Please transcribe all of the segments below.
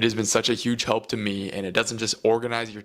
It has been such a huge help to me, and it doesn't just organize your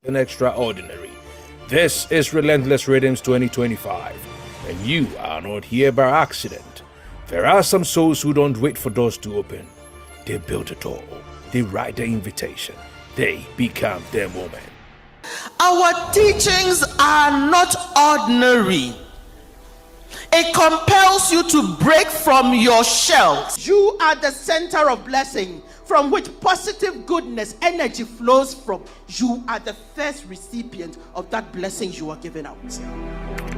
and extraordinary. This is Relentless Rhythms 2025, and you are not here by accident. There are some souls who don't wait for doors to open. They build a door, they write the invitation, they become their moment. Our teachings are not ordinary. It compels you to break from your shells. You are the center of blessing from which positive goodness, energy flows from. You are the first recipient of that blessing you are giving out.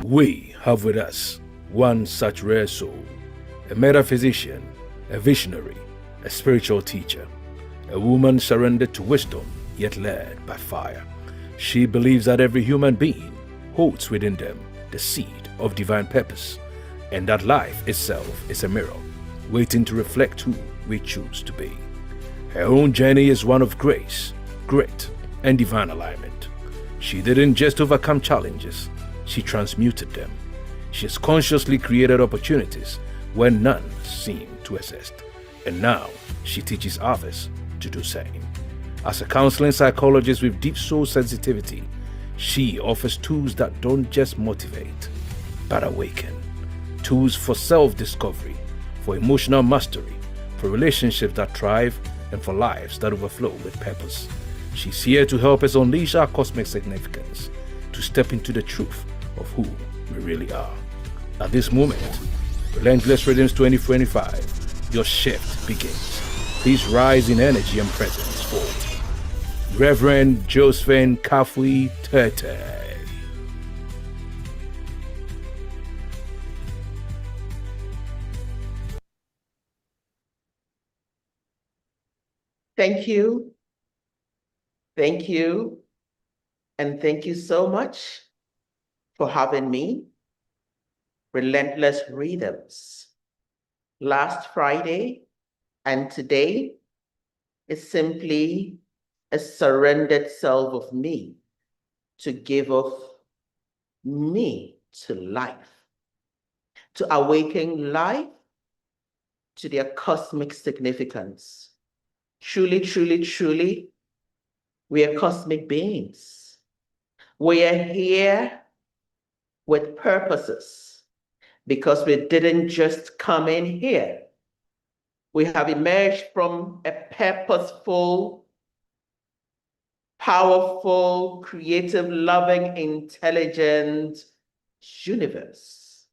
We have with us one such rare soul, a metaphysician, a visionary, a spiritual teacher, a woman surrendered to wisdom yet led by fire. She believes that every human being holds within them the seed of divine purpose, and that life itself is a mirror, waiting to reflect who we choose to be. Her own journey is one of grace, grit, and divine alignment. She didn't just overcome challenges, she transmuted them. She has consciously created opportunities where none seemed to exist, and now she teaches others to do the same. As a counseling psychologist with deep soul sensitivity, she offers tools that don't just motivate, but awaken. Tools for self-discovery, for emotional mastery, for relationships that thrive, and for lives that overflow with purpose. She's here to help us unleash our cosmic significance, to step into the truth of who we really are. At this moment, Relentless Rhythms 2025, your shift begins. Please rise in energy and presence for Reverend Josephine Kafui Tete. Thank you. Thank you. And thank you so much for having me. Relentless Rhythms. Last Friday and today is simply a surrendered self of me to give of me to life, to awaken life to their cosmic significance. Truly, truly, truly, we are cosmic beings. We are here with purposes because we didn't just come in here. We have emerged from a purposeful, powerful, creative, loving, intelligent universe.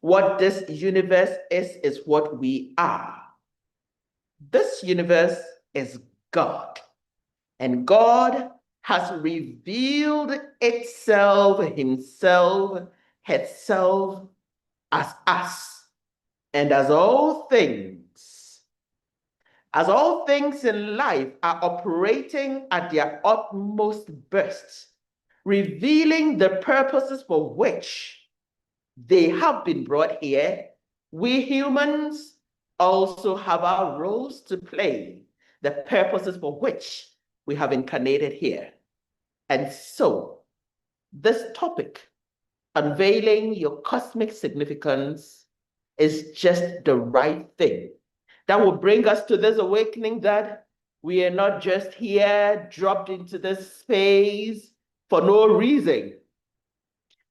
What this universe is what we are. This universe is God, and God has revealed itself, himself, herself as us. And as all things in life are operating at their utmost burst, revealing the purposes for which they have been brought here, we humans also have our roles to play, the purposes for which we have incarnated here. And so, this topic, unveiling your cosmic significance, is just the right thing. That will bring us to this awakening that we are not just here, dropped into this space for no reason.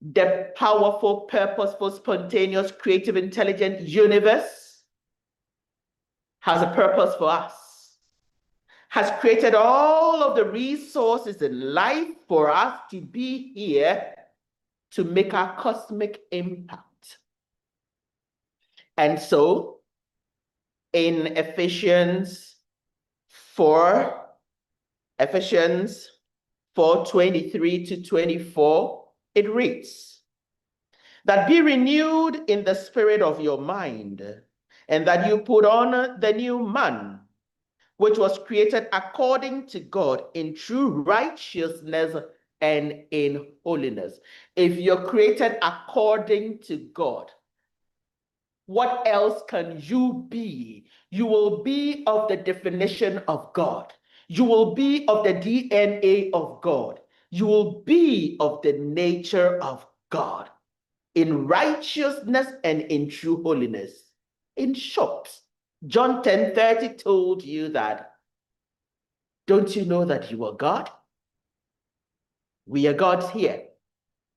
The powerful, purposeful, spontaneous, creative, intelligent universe has a purpose for us, has created all of the resources in life for us to be here to make our cosmic impact. And so, in Ephesians 4:23 to 24, it reads, that be renewed in the spirit of your mind, and that you put on the new man, which was created according to God in true righteousness and in holiness. If you're created according to God, what else can you be? You will be of the definition of God. You will be of the DNA of God. You will be of the nature of God in righteousness and in true holiness. In short, John 10:30 told you that, don't you know that you are God? We are gods here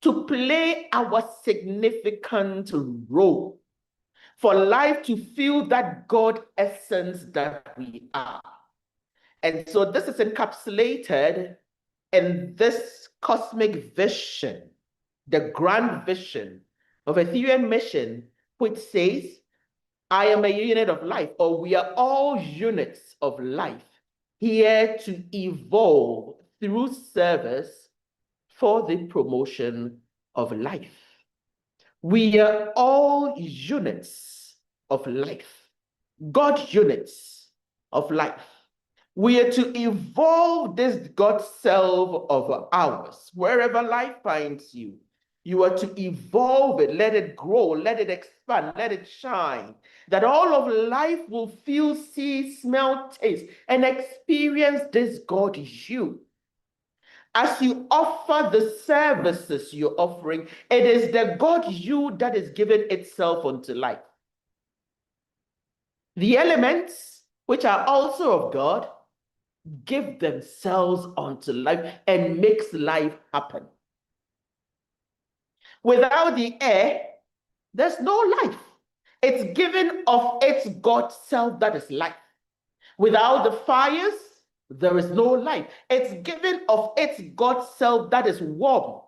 to play our significant role, for life to feel that God essence that we are. And so this is encapsulated in this cosmic vision, the grand vision of Ethereum mission, which says, I am a unit of life, or we are all units of life, here to evolve through service for the promotion of life. We are all units of life, God units of life. We are to evolve this God self of ours, wherever life finds you. You are to evolve it, let it grow, let it expand, let it shine, that all of life will feel, see, smell, taste, and experience this God you. As you offer the services you're offering, it is the God you that is giving itself unto life. The elements, which are also of God, give themselves unto life and makes life happen. Without the air, there's no life. It's given of its God self that is life. Without the fires, there is no life. It's given of its God self that is warmth,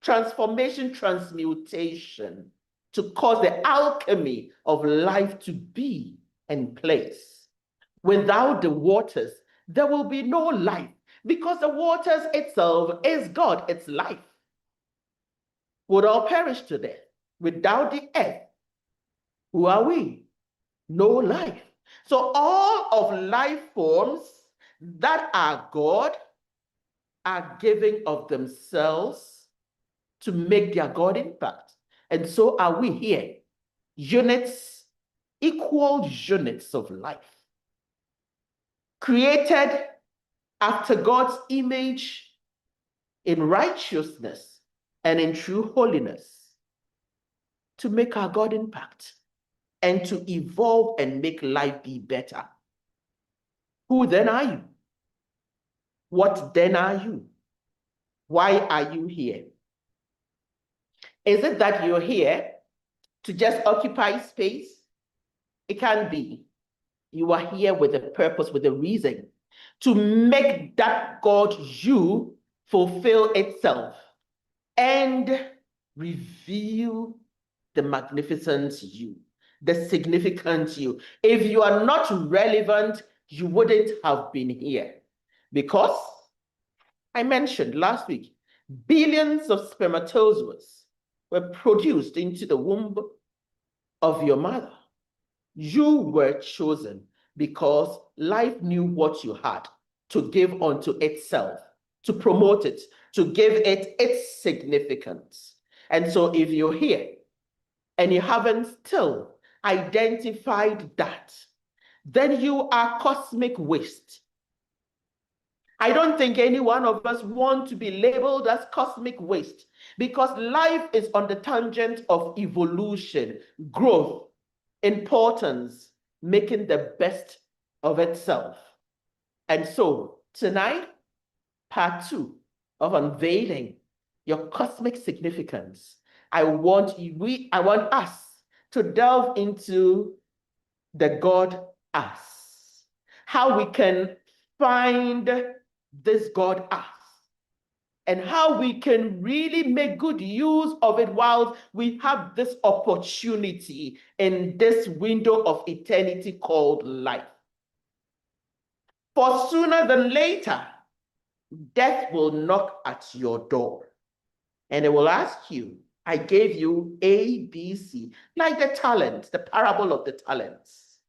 transformation, transmutation, to cause the alchemy of life to be in place. Without the waters, there will be no life, because the waters itself is God, it's life. Would all perish to death. Without the earth, who are we? No life. So all of life forms that are God are giving of themselves to make their God impact. And so are we here, units, equal units of life, created after God's image in righteousness and in true holiness, to make our God impact and to evolve and make life be better. Who then are you? What then are you? Why are you here? Is it that you're here to just occupy space? It can't be. You are here with a purpose, with a reason, to make that God you fulfill itself and reveal the magnificent you, the significant you. If you are not relevant, you wouldn't have been here. Because I mentioned last week, billions of spermatozoas were produced into the womb of your mother. You were chosen because life knew what you had to give unto itself, to promote it, to give it its significance. And so if you're here and you haven't still identified that, then you are cosmic waste. I don't think any one of us want to be labeled as cosmic waste, because life is on the tangent of evolution, growth, importance, making the best of itself. And so tonight, part 2 of Unveiling Your Cosmic Significance, I want us to delve into the God us, how we can find this God us, and how we can really make good use of it while we have this opportunity in this window of eternity called life. For sooner than later, death will knock at your door and it will ask you, I gave you A, B, C, like the talents, the parable of the talents.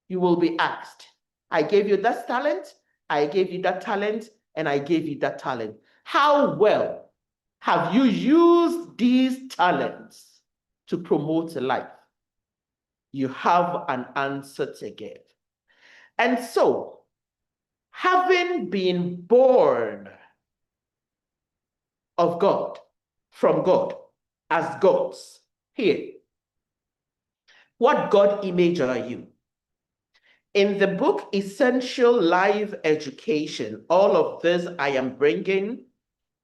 You will be asked, I gave you this talent, I gave you that talent, and I gave you that talent. How well have you used these talents to promote life? You have an answer to give. And so, having been born of God, from God, as gods, here, what God image are you? In the book, Essential Life Education, all of this I am bringing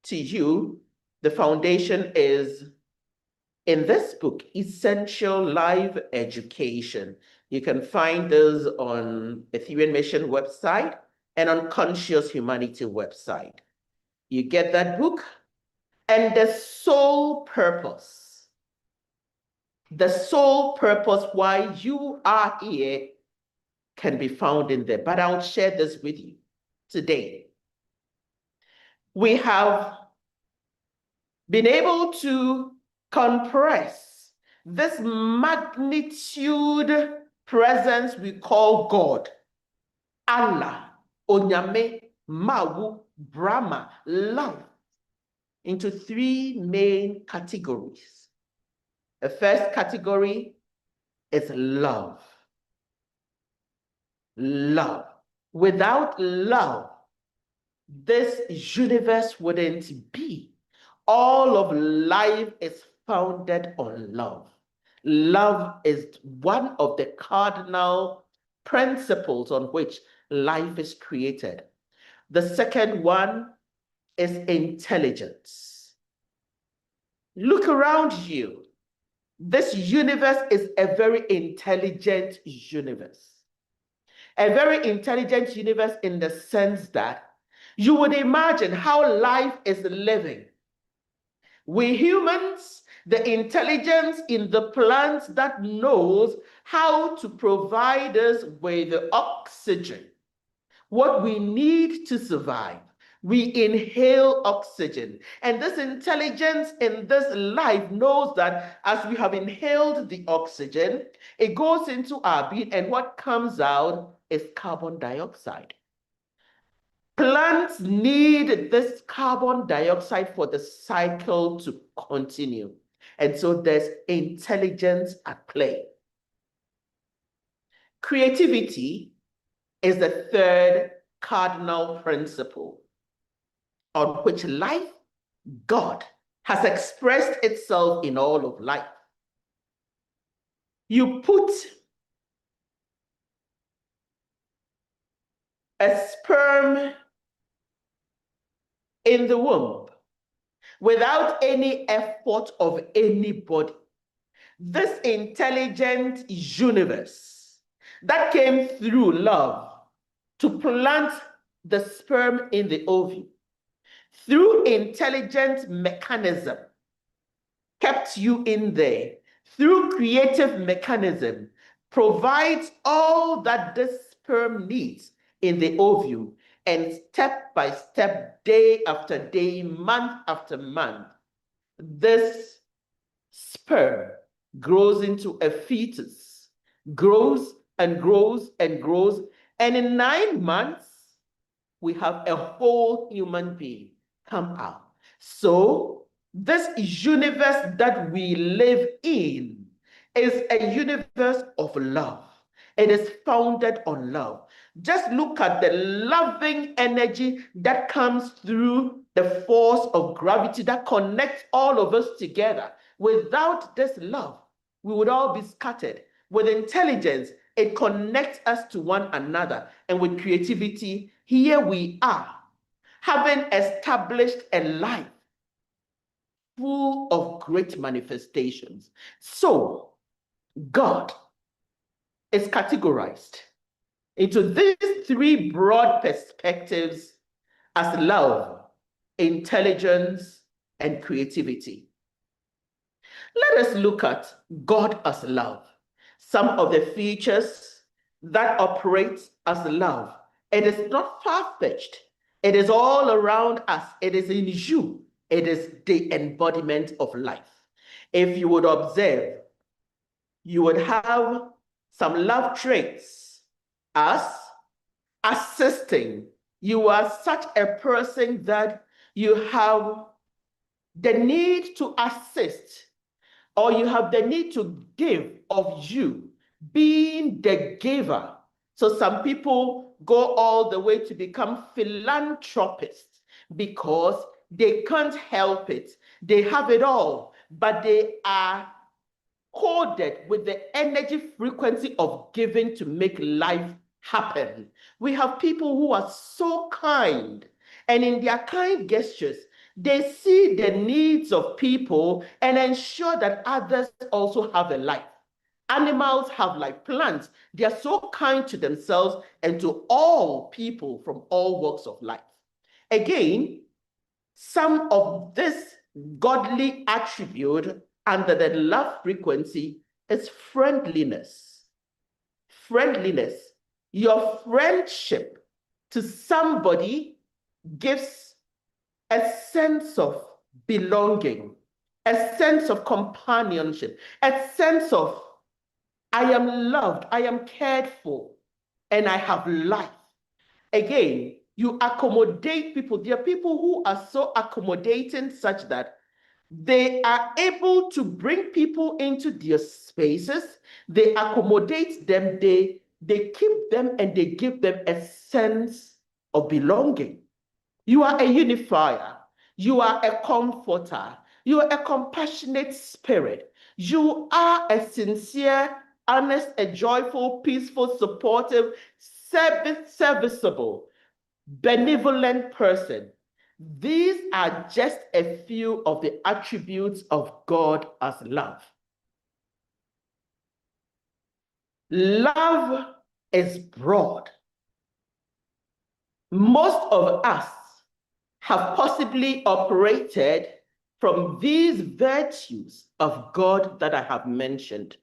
to you. The foundation is in this book, Essential Life Education. You can find this on Ethereum Mission website and on Conscious Humanity website. You get that book, and the sole purpose why you are here can be found in there, but I'll share this with you today. We have been able to compress this magnitude presence we call God, Allah, Onyame, Mawu, Brahma, love, into three main categories. The first category is love. Love. Without love, this universe wouldn't be. All of life is founded on love. Love is one of the cardinal principles on which life is created. The second one is intelligence. Look around you. This universe is a very intelligent universe. A very intelligent universe in the sense that you would imagine how life is living. We humans, the intelligence in the plants that knows how to provide us with the oxygen, what we need to survive. We inhale oxygen. And this intelligence in this life knows that as we have inhaled the oxygen, it goes into our being, and what comes out is carbon dioxide. Plants need this carbon dioxide for the cycle to continue. And so there's intelligence at play. Creativity is the third cardinal principle on which life, God, has expressed itself in all of life. You put a sperm in the womb without any effort of anybody. This intelligent universe that came through love to plant the sperm in the ovum through intelligent mechanism kept you in there, through creative mechanism provides all that this sperm needs in the ovum, and step by step, day after day, month after month, this sperm grows into a fetus, grows and grows and grows, and in 9 months, we have a whole human being come out. So this universe that we live in is a universe of love. It is founded on love. Just look at the loving energy that comes through the force of gravity that connects all of us together. Without this love, we would all be scattered. With intelligence, it connects us to one another. And with creativity, here we are, having established a life full of great manifestations. So, God is categorized into these three broad perspectives as love, intelligence, and creativity. Let us look at God as love. Some of the features that operate as love. It is not far-fetched. It is all around us. It is in you. It is the embodiment of life. If you would observe, you would have some love traits as assisting. You are such a person that you have the need to assist, or you have the need to give of you, being the giver. So some people go all the way to become philanthropists because they can't help it. They have it all, but they are coded with the energy frequency of giving to make life happen. We have people who are so kind, and in their kind gestures, they see the needs of people and ensure that others also have a life. Animals have life, plants. They are so kind to themselves and to all people from all walks of life. Again, some of this godly attribute under the love frequency is friendliness. Friendliness. Your friendship to somebody gives a sense of belonging, a sense of companionship, a sense of I am loved, I am cared for, and I have life. Again, you accommodate people. There are people who are so accommodating such that they are able to bring people into their spaces. They accommodate them, they keep them, and they give them a sense of belonging. You are a unifier. You are a comforter. You are a compassionate spirit. You are a sincere, honest, a joyful, peaceful, supportive, serviceable, benevolent person. These are just a few of the attributes of God as love. Love is broad. Most of us have possibly operated from these virtues of God that I have mentioned.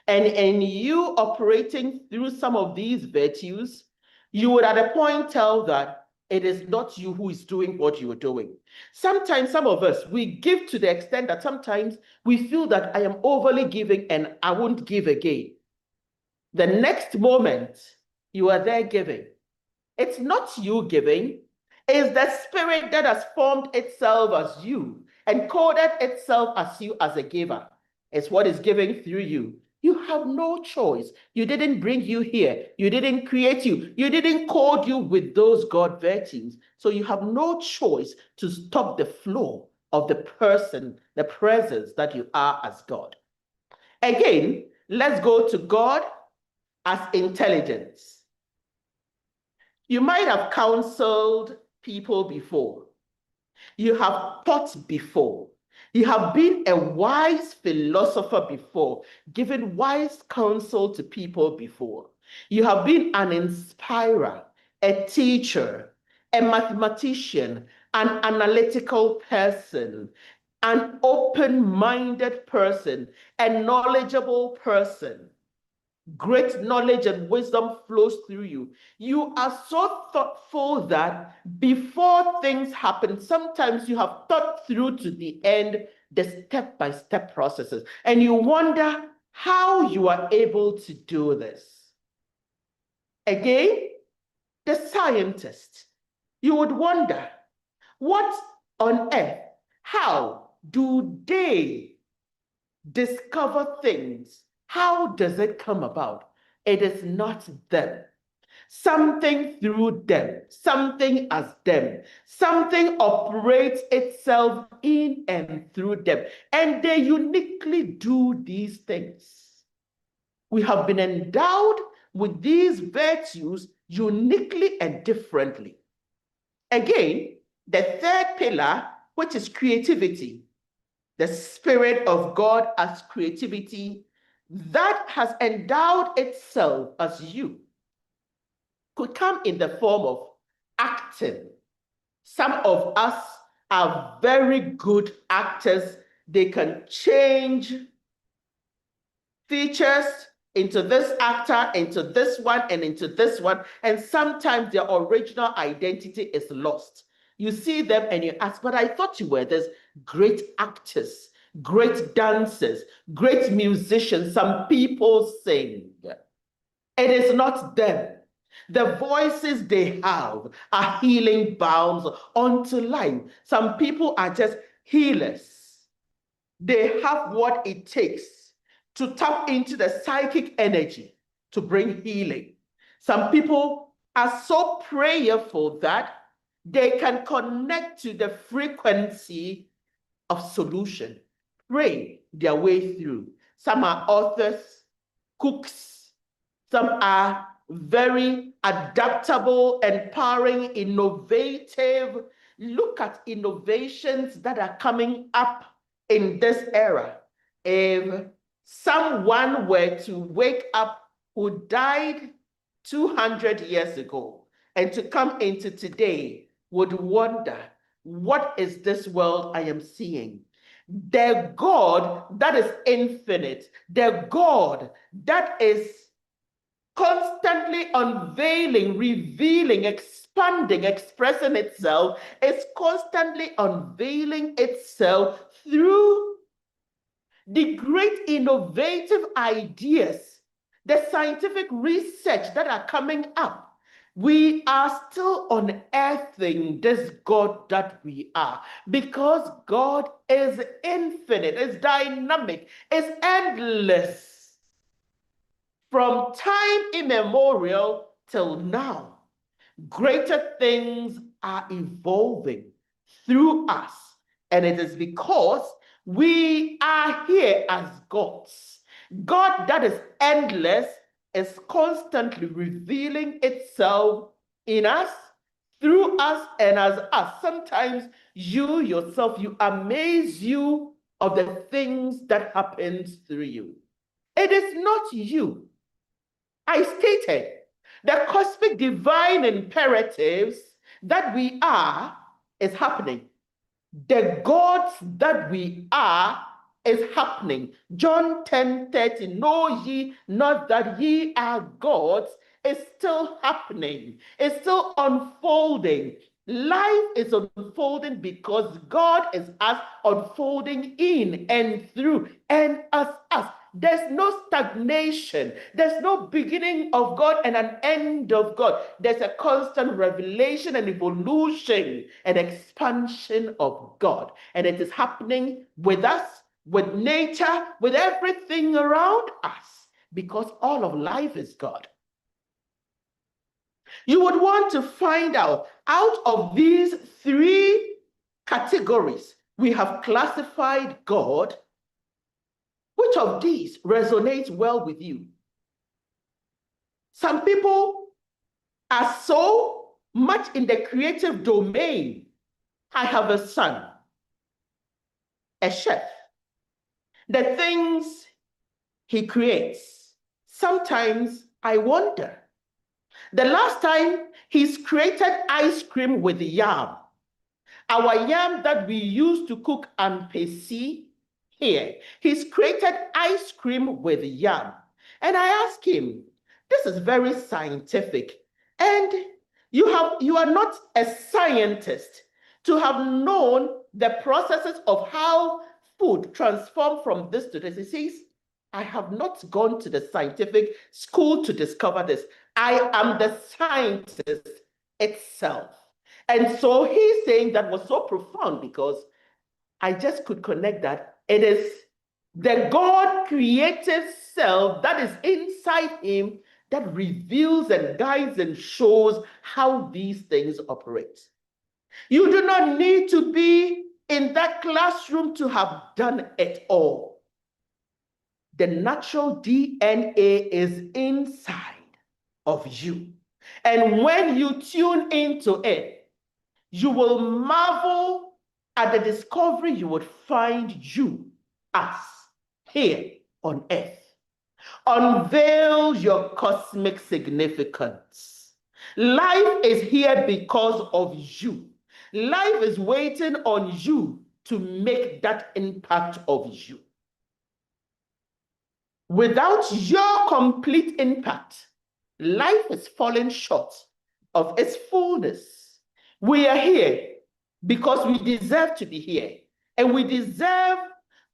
And in you operating through some of these virtues, you would at a point tell that it is not you who is doing what you are doing. Sometimes some of us, we give to the extent that sometimes we feel that I am overly giving and I won't give again. The next moment, you are there giving. It's not you giving, it's the spirit that has formed itself as you and coded itself as you as a giver. It's what is giving through you. You have no choice. You didn't bring you here. You didn't create you. You didn't code you with those God virtues. So you have no choice to stop the flow of the person, the presence that you are as God. Again, let's go to God as intelligence. You might have counseled people before. You have taught before. You have been a wise philosopher before, given wise counsel to people before. You have been an inspirer, a teacher, a mathematician, an analytical person, an open-minded person, a knowledgeable person. Great knowledge and wisdom flows through you. You are so thoughtful that before things happen, sometimes you have thought through to the end the step-by-step processes, and you wonder how you are able to do this. Again, the scientist, you would wonder, what on earth, how do they discover things? How does it come about? It is not them. Something through them, something as them, something operates itself in and through them, and they uniquely do these things. We have been endowed with these virtues uniquely and differently. Again, the third pillar, which is creativity, the Spirit of God as creativity, that has endowed itself as you, could come in the form of acting. Some of us are very good actors. They can change features into this actor, into this one, and into this one. And sometimes their original identity is lost. You see them and you ask, but I thought you were this. Great actors, great dancers, great musicians. Some people sing. It is not them. The voices they have are healing balms unto life. Some people are just healers. They have what it takes to tap into the psychic energy to bring healing. Some people are so prayerful that they can connect to the frequency of solution, pray their way through. Some are authors, cooks, some are very adaptable, empowering, innovative. Look at innovations that are coming up in this era. If someone were to wake up who died 200 years ago and to come into today, would wonder, what is this world I am seeing? The God that is infinite, the God that is constantly unveiling, revealing, expanding, expressing itself, is constantly unveiling itself through the great innovative ideas, the scientific research that are coming up. We are still unearthing this God that we are, because God is infinite, is dynamic, is endless. From time immemorial till now, greater things are evolving through us. And it is because we are here as gods. God that is endless is constantly revealing itself in us, through us, and as us. Sometimes you yourself, you amaze you of the things that happens through you. It is not you. I stated the cosmic divine imperatives that we are is happening. The gods that we are is happening. John 10:30, know ye not that ye are gods, is still happening. It's still unfolding. Life is unfolding because God is us unfolding in and through and as us. There's no stagnation. There's no beginning of God and an end of God. There's a constant revelation and evolution and expansion of God. And it is happening with us, with nature, with everything around us, because all of life is God. You would want to find out of these three categories we have classified God, which of these resonates well with you? Some people are so much in the creative domain. I have a son, a chef. The things he creates, sometimes I wonder. The last time he's created ice cream with yam, our yam that we use to cook ampesi here, he's created ice cream with yam. And I asked him, this is very scientific. And you are not a scientist to have known the processes of how food transforms from this to this. He says, I have not gone to the scientific school to discover this. I am the scientist itself. And so he's saying that was so profound because I just could connect that it is the God creative self that is inside him that reveals and guides and shows how these things operate. You do not need to be in that classroom to have done it all. The natural DNA is inside of you. And when you tune into it, you will marvel at the discovery you would find you as here on earth. Unveil your cosmic significance. Life is here because of you. Life is waiting on you to make that impact of you. Without your complete impact, life is falling short of its fullness. We are here because we deserve to be here, and we deserve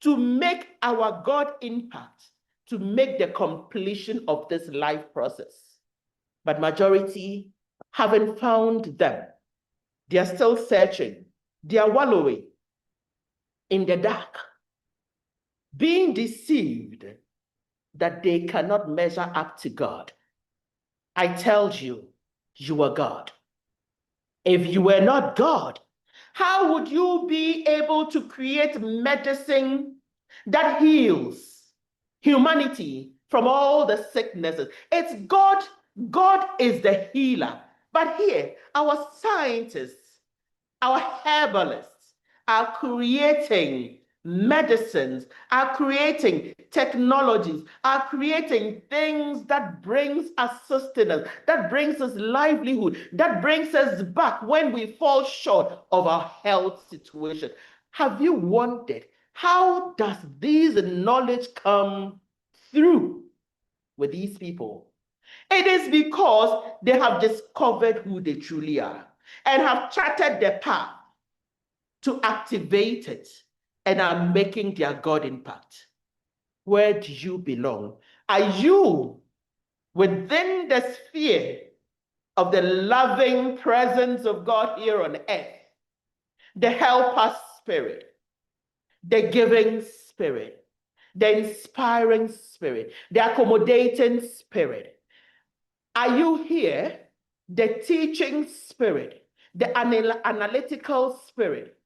to make our God impact, to make the completion of this life process. but majority haven't found them. They are still searching. They are wallowing in the dark, being deceived that they cannot measure up to God. I tell you, you are God. If you were not God, how would you be able to create medicine that heals humanity from all the sicknesses? It's God. God is the healer. But here, our scientists, our herbalists are creating medicines, are creating technologies, are creating things that brings us sustenance, that brings us livelihood, that brings us back when we fall short of our health situation. Have you wondered, how does this knowledge come through with these people? It is because they have discovered who they truly are and have charted the path to activate it and are making their God impact. Where do you belong? Are you within the sphere of the loving presence of God here on earth? The helper spirit, the giving spirit, the inspiring spirit, the accommodating spirit. Are you here? The teaching spirit, the analytical spirit,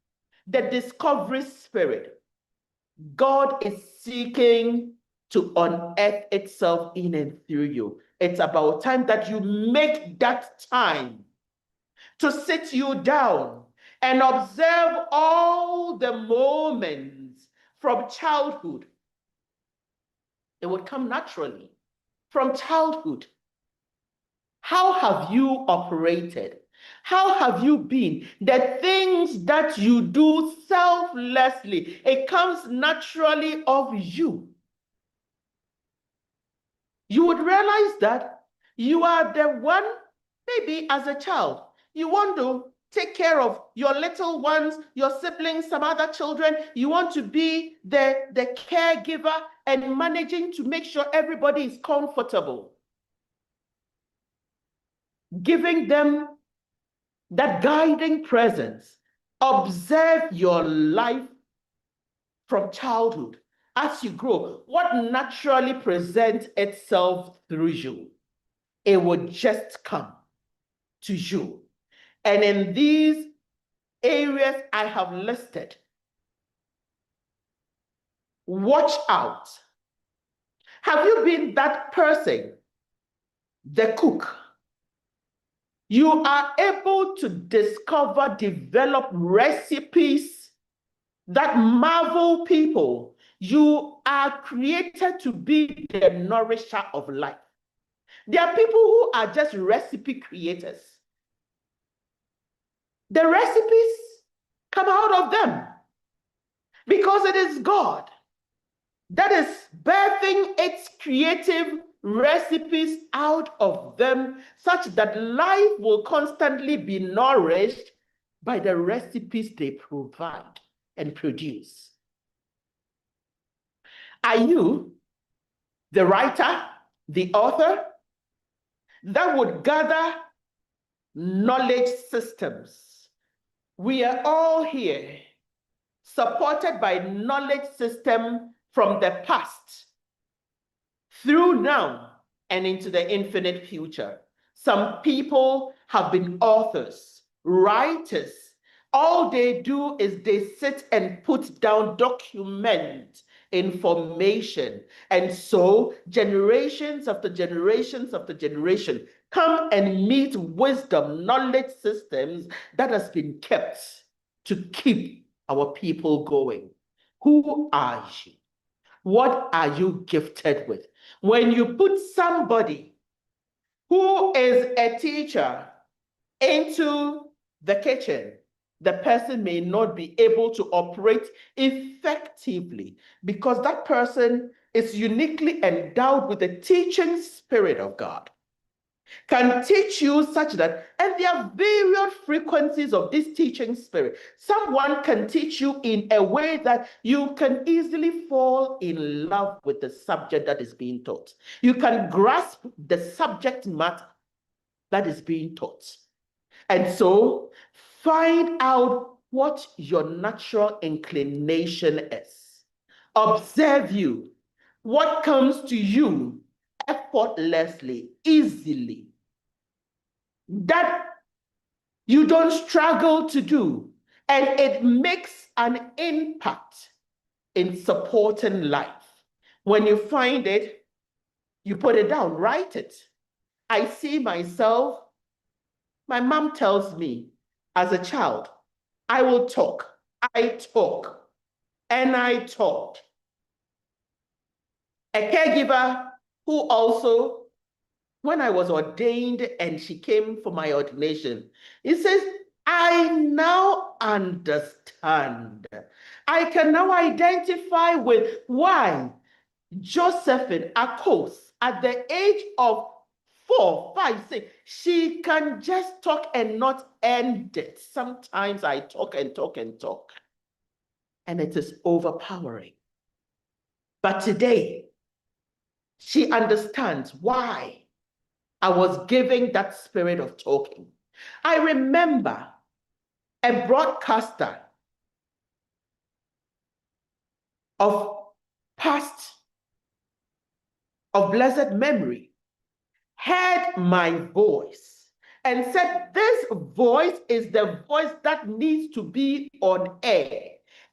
the discovery spirit. God is seeking to unearth itself in and through you. It's about time that you make that time to sit you down and observe all the moments from childhood. It would come naturally from childhood. How have you operated? How have you been? The things that you do selflessly, it comes naturally of you. You would realize that you are the one, maybe as a child, you want to take care of your little ones, your siblings, some other children. You want to be the caregiver and managing to make sure everybody is comfortable, giving them that guiding presence. Observe your life from childhood. As you grow, what naturally presents itself through you? It would just come to you. And in these areas I have listed, watch out. Have you been that person, the cook? You are able to discover, develop recipes that marvel people. You are created to be the nourisher of life. There are people who are just recipe creators. The recipes come out of them because it is God that is birthing its creative recipes out of them, such that life will constantly be nourished by the recipes they provide and produce. Are you the writer, the author that would gather knowledge systems? We are all here supported by knowledge system from the past through now and into the infinite future. Some people have been authors, writers. All they do is they sit and put down, document information. And so generations after generations after generation come and meet wisdom, knowledge systems that has been kept to keep our people going. Who are you? What are you gifted with? When you put somebody who is a teacher into the kitchen, the person may not be able to operate effectively because that person is uniquely endowed with the teaching spirit of God. Can teach you such that, and there are various frequencies of this teaching spirit. Someone can teach you in a way that you can easily fall in love with the subject that is being taught. You can grasp the subject matter that is being taught. And so find out what your natural inclination is. Observe you. What comes to you effortlessly, easily, that you don't struggle to do, and it makes an impact in supporting life. When you find it, you put it down, write it. I see myself, my mom tells me as a child, I will talk, I talk, and I talk. A caregiver who also, when I was ordained and she came for my ordination, he says, I now understand. I can now identify with why Josephine Akos, at the age of 4, 5, 6, she can just talk and not end it. Sometimes I talk and talk and talk, and it is overpowering. But today, she understands why I was given that spirit of talking. I remember a broadcaster of past, of blessed memory, heard my voice and said, this voice is the voice that needs to be on air.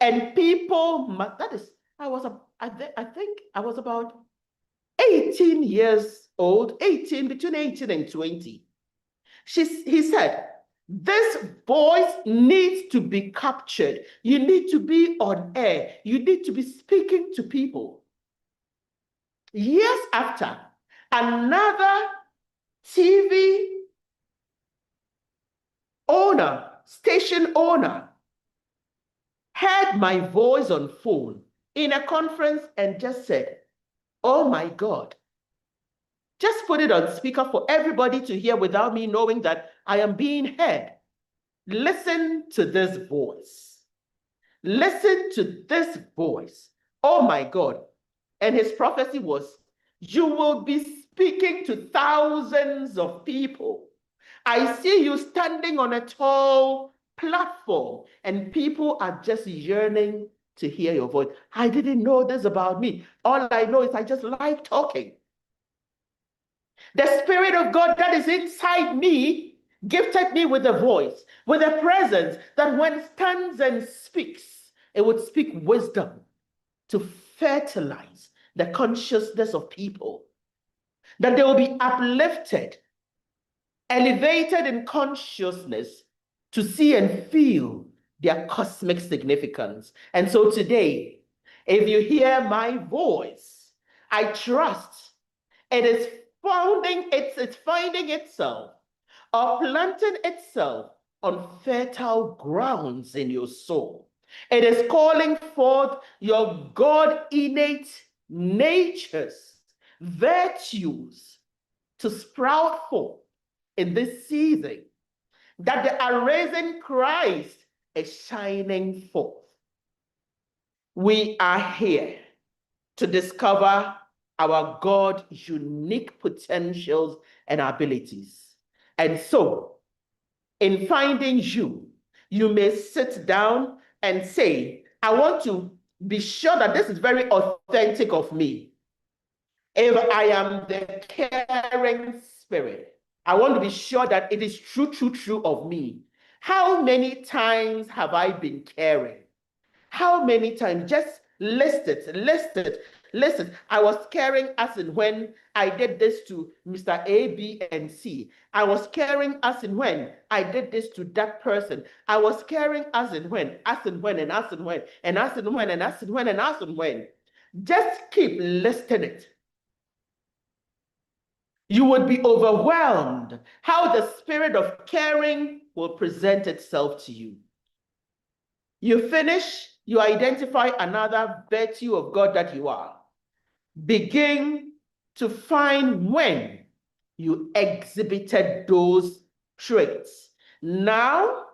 And people, I think I was about 18 years old, between 18 and 20. He said, this voice needs to be captured. You need to be on air. You need to be speaking to people. Years after, another TV owner, station owner, heard my voice on phone in a conference and just said, oh my God, just put it on speaker for everybody to hear without me knowing that I am being heard. Listen to this voice. Listen to this voice. Oh my God. And his prophecy was, you will be speaking to thousands of people. I see you standing on a tall platform and people are just yearning to hear your voice. I didn't know this about me. All I know is I just like talking. The Spirit of God that is inside me gifted me with a voice, with a presence that when it stands and speaks, it would speak wisdom to fertilize the consciousness of people, that they will be uplifted, elevated in consciousness to see and feel their cosmic significance. And so today, if you hear my voice, I trust it is it's finding itself or planting itself on fertile grounds in your soul. It is calling forth your God innate natures, virtues to sprout forth in this season, that the arisen Christ is shining forth. We are here to discover our God's unique potentials and abilities. And so, in finding you, you may sit down and say, I want to be sure that this is very authentic of me. If I am the caring spirit, I want to be sure that it is true of me. How many times have I been caring? How many times? Just list it. I was caring as in when I did this to Mr. A, B, and C. I was caring as in when I did this to that person. I was caring as in when, as in when, and as in when, and as in when, and as in when, and as in when. Just keep listing it. You would be overwhelmed how the spirit of caring will present itself to you. You finish, you identify another virtue of God that you are. Begin to find when you exhibited those traits. Now,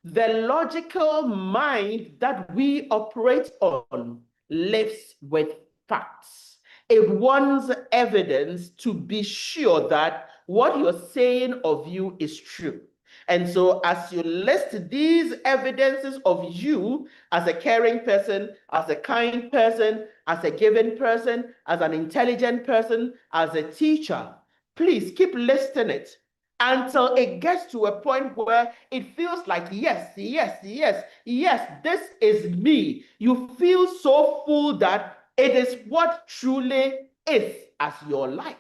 the logical mind that we operate on lives with facts. It wants evidence to be sure that what you're saying of you is true. And so as you list these evidences of you as a caring person, as a kind person, as a giving person, as an intelligent person, as a teacher, please keep listing it until it gets to a point where it feels like, yes, yes, yes, yes, this is me. You feel so full that it is what truly is as your life.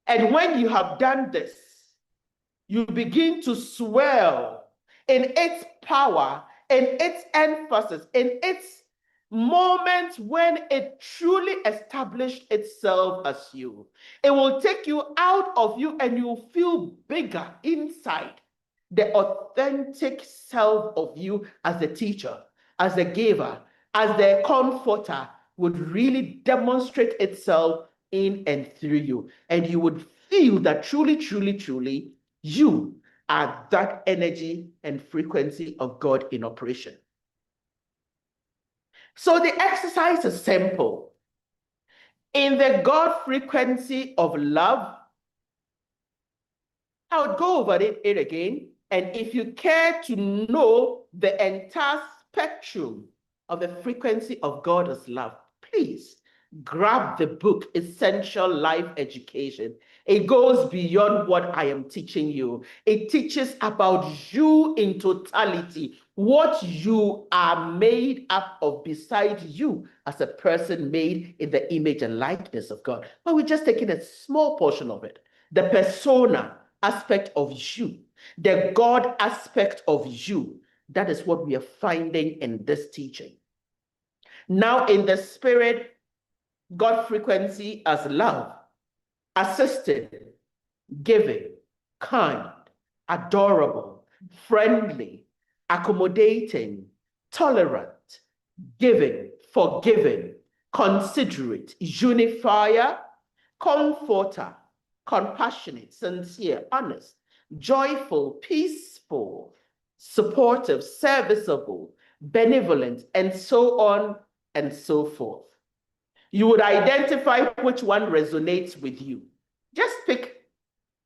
And when you have done this, you begin to swell in its power, in its emphasis, in its moment when it truly established itself as you. It will take you out of you and you'll feel bigger inside. The authentic self of you as a teacher, as a giver, as the comforter would really demonstrate itself in and through you. And you would feel that truly, truly, truly, you are that energy and frequency of God in operation. So the exercise is simple. In the God frequency of love, I would go over it again. And if you care to know the entire spectrum of the frequency of God as love, please grab the book, Essential Life Education. It goes beyond what I am teaching you. It teaches about you in totality, what you are made up of beside you as a person made in the image and likeness of God. But we're just taking a small portion of it. The persona aspect of you, the God aspect of you. That is what we are finding in this teaching. Now, in the spirit, God frequency as love, assisting, giving, kind, adorable, friendly, accommodating, tolerant, giving, forgiving, considerate, unifier, comforter, compassionate, sincere, honest, joyful, peaceful, supportive, serviceable, benevolent, and so on and so forth. You would identify which one resonates with you. Just pick,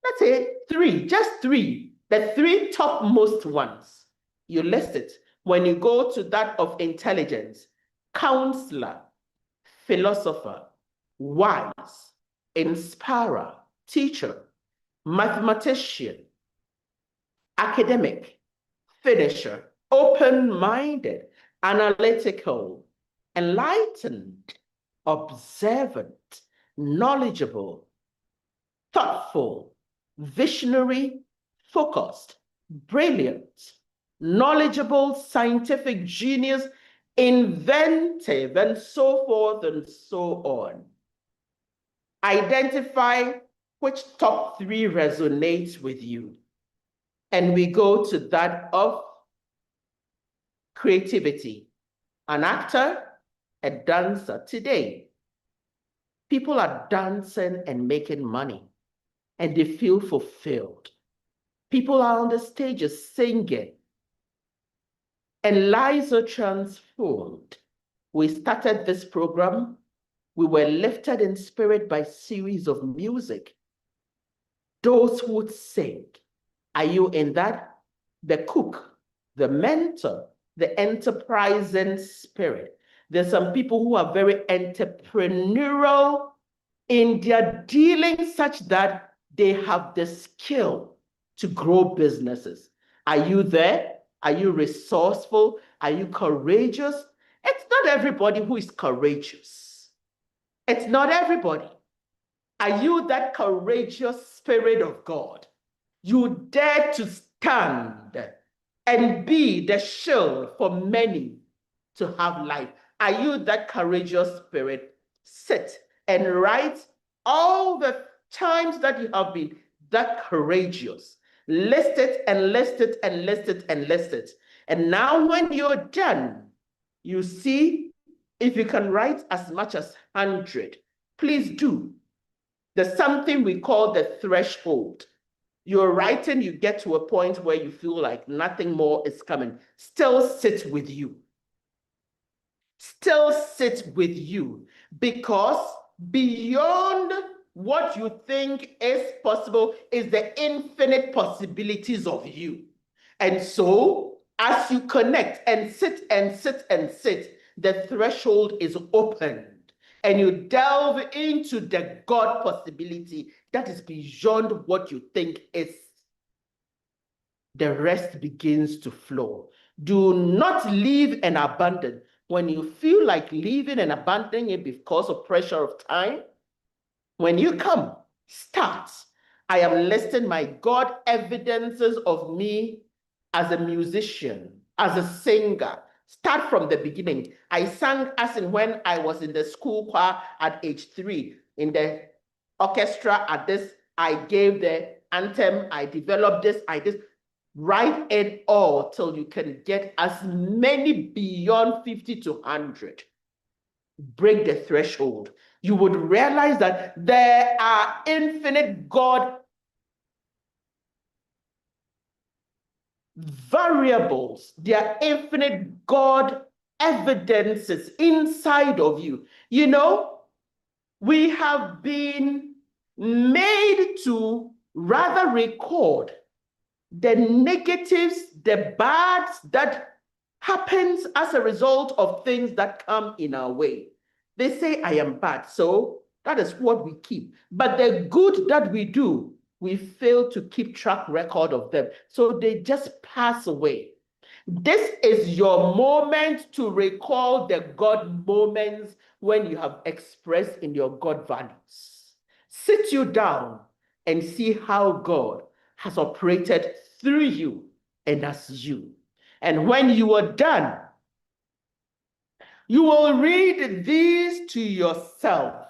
let's say, three, just three, the three topmost ones. You list it. When you go to that of intelligence, counselor, philosopher, wise, inspirer, teacher, mathematician, academic, finisher, open-minded, analytical, enlightened, observant, knowledgeable, thoughtful, visionary, focused, brilliant, knowledgeable, scientific genius, inventive, and so forth and so on. Identify which top three resonates with you. And we go to that of creativity. An actor, a dancer. Today, people are dancing and making money, and they feel fulfilled. People are on the stages singing, and lives are transformed. We started this program. We were lifted in spirit by series of music. Those who would sing. Are you in that? The cook, the mentor, the enterprising spirit. There's some people who are very entrepreneurial in their dealings such that they have the skill to grow businesses. Are you there? Are you resourceful? Are you courageous? It's not everybody who is courageous. It's not everybody. Are you that courageous spirit of God? You dare to stand and be the shield for many to have life. Are you that courageous spirit? Sit and write all the times that you have been that courageous. List it and list it and list it and list it. And now when you're done, you see if you can write as much as 100, please do. There's something we call the threshold. You're writing, you get to a point where you feel like nothing more is coming. Still sit with you. Still sit with you, because beyond what you think is possible is the infinite possibilities of you. And so, as you connect and sit and sit and sit, the threshold is opened and you delve into the God possibility that is beyond what you think is. The rest begins to flow. Do not leave and abandon. When you feel like leaving and abandoning it because of pressure of time, when you come, start. I am listing my God evidences of me as a musician, as a singer. Start from the beginning. I sang as in when I was in the school choir at age 3, in the orchestra at this. I gave the anthem, I developed this, I did. Write it all till you can get as many beyond 50 to 100. Break the threshold. You would realize that there are infinite God variables, there are infinite God evidences inside of you. You know, we have been made to rather record the negatives, the bads that happens as a result of things that come in our way. They say, I am bad, so that is what we keep. But the good that we do, we fail to keep track record of them. So they just pass away. This is your moment to recall the God moments when you have expressed in your God values. Sit you down and see how God has operated through you and as you. And when you are done, you will read these to yourself.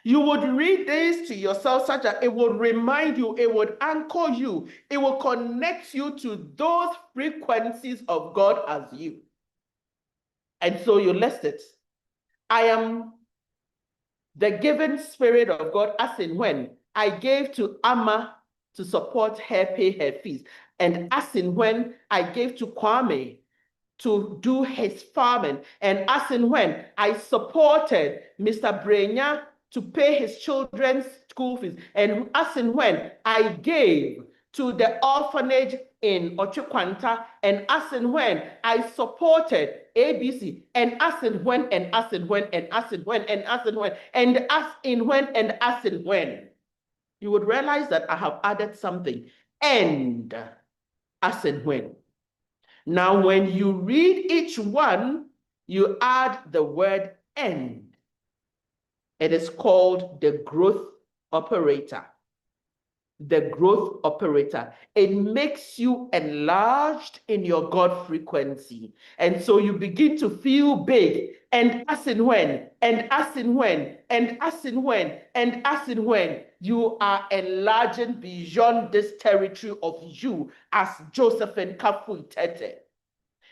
You would read this to yourself such that it would remind you, it would anchor you, it will connect you to those frequencies of God as you. And so you list it. I am the given spirit of God as in when I gave to Amma to support her pay her fees. And as in when I gave to Kwame to do his farming. And as in when I supported Mr. Brenya to pay his children's school fees. And as in when I gave to the orphanage in Ochikwanta, and as in when I supported ABC, and as in when, and as in when, and as in when, and as in when, and as in when, and as in when, you would realize that I have added something, and as in when. Now, when you read each one, you add the word end. It is called the growth operator. The growth operator. It makes you enlarged in your God frequency. And so you begin to feel big. And as in when, and as in when, and as in when, and as in when, you are enlarging beyond this territory of you as Josephine Kafui Tete,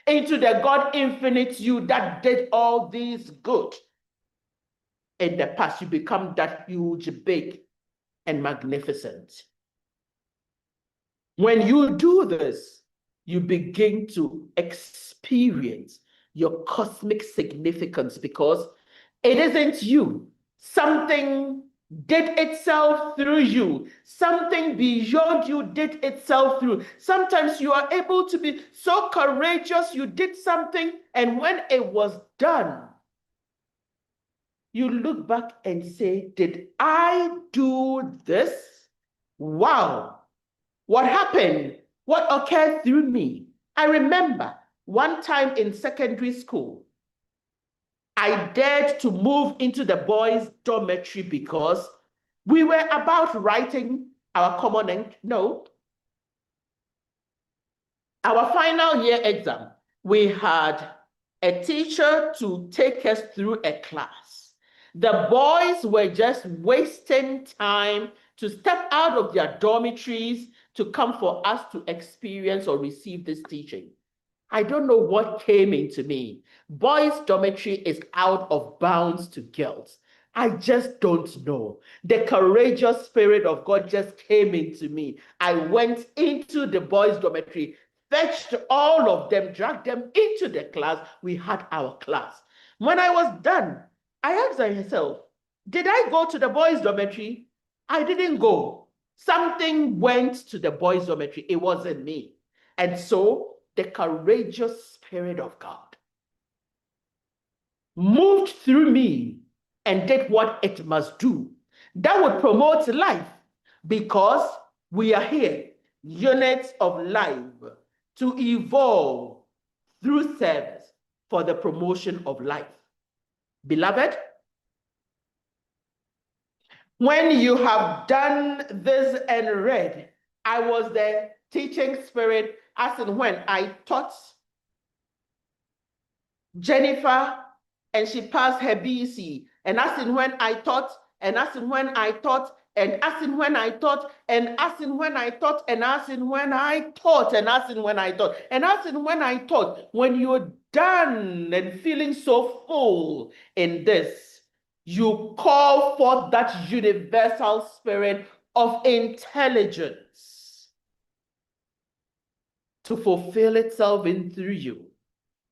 into the God infinite you that did all these good. In the past, you become that huge, big, and magnificent. When you do this, you begin to experience your cosmic significance because it isn't you. Something did itself through you. Something beyond you did itself through. Sometimes you are able to be so courageous, you did something, and when it was done, you look back and say, did I do this? Wow. What happened? What occurred through me? I remember one time in secondary school, I dared to move into the boys' dormitory because we were about writing our our final year exam. We had a teacher to take us through a class. The boys were just wasting time to step out of their dormitories to come for us to experience or receive this teaching. I don't know what came into me. Boys' dormitory is out of bounds to girls. I just don't know. The courageous spirit of God just came into me. I went into the boys' dormitory, fetched all of them, dragged them into the class. We had our class. When I was done, I asked myself, Did I go to the boys' dormitory? I didn't go. Something went to the boys' dormitory. It wasn't me. And so the courageous Spirit of God moved through me and did what it must do. That would promote life, because we are here, units of life, to evolve through service for the promotion of life. Beloved, when you have done this and read, I was the teaching spirit as in when I taught Jennifer and she passed her BC, and as in when I taught, and as in when I taught, and as in when I taught, and as in when I taught, and as in when I taught, and as in when I taught, and as in when I taught, when you're done and feeling so full in this, you call forth that universal spirit of intelligence to fulfill itself in through you.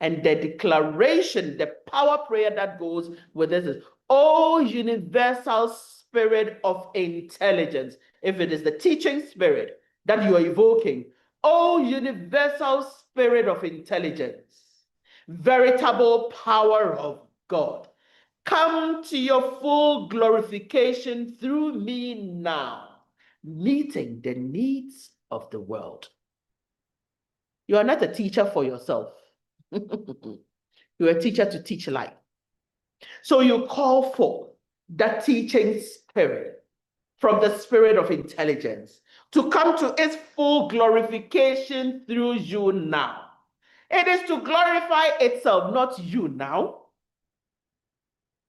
And the declaration, the power prayer that goes with this is, oh, universal spirit of intelligence. If it is the teaching spirit that you are evoking, oh, universal spirit of intelligence, veritable power of God, come to your full glorification through me now, meeting the needs of the world. You are not a teacher for yourself. You're a teacher to teach life. So you call for that teaching spirit from the spirit of intelligence to come to its full glorification through you now. It is to glorify itself, not you now.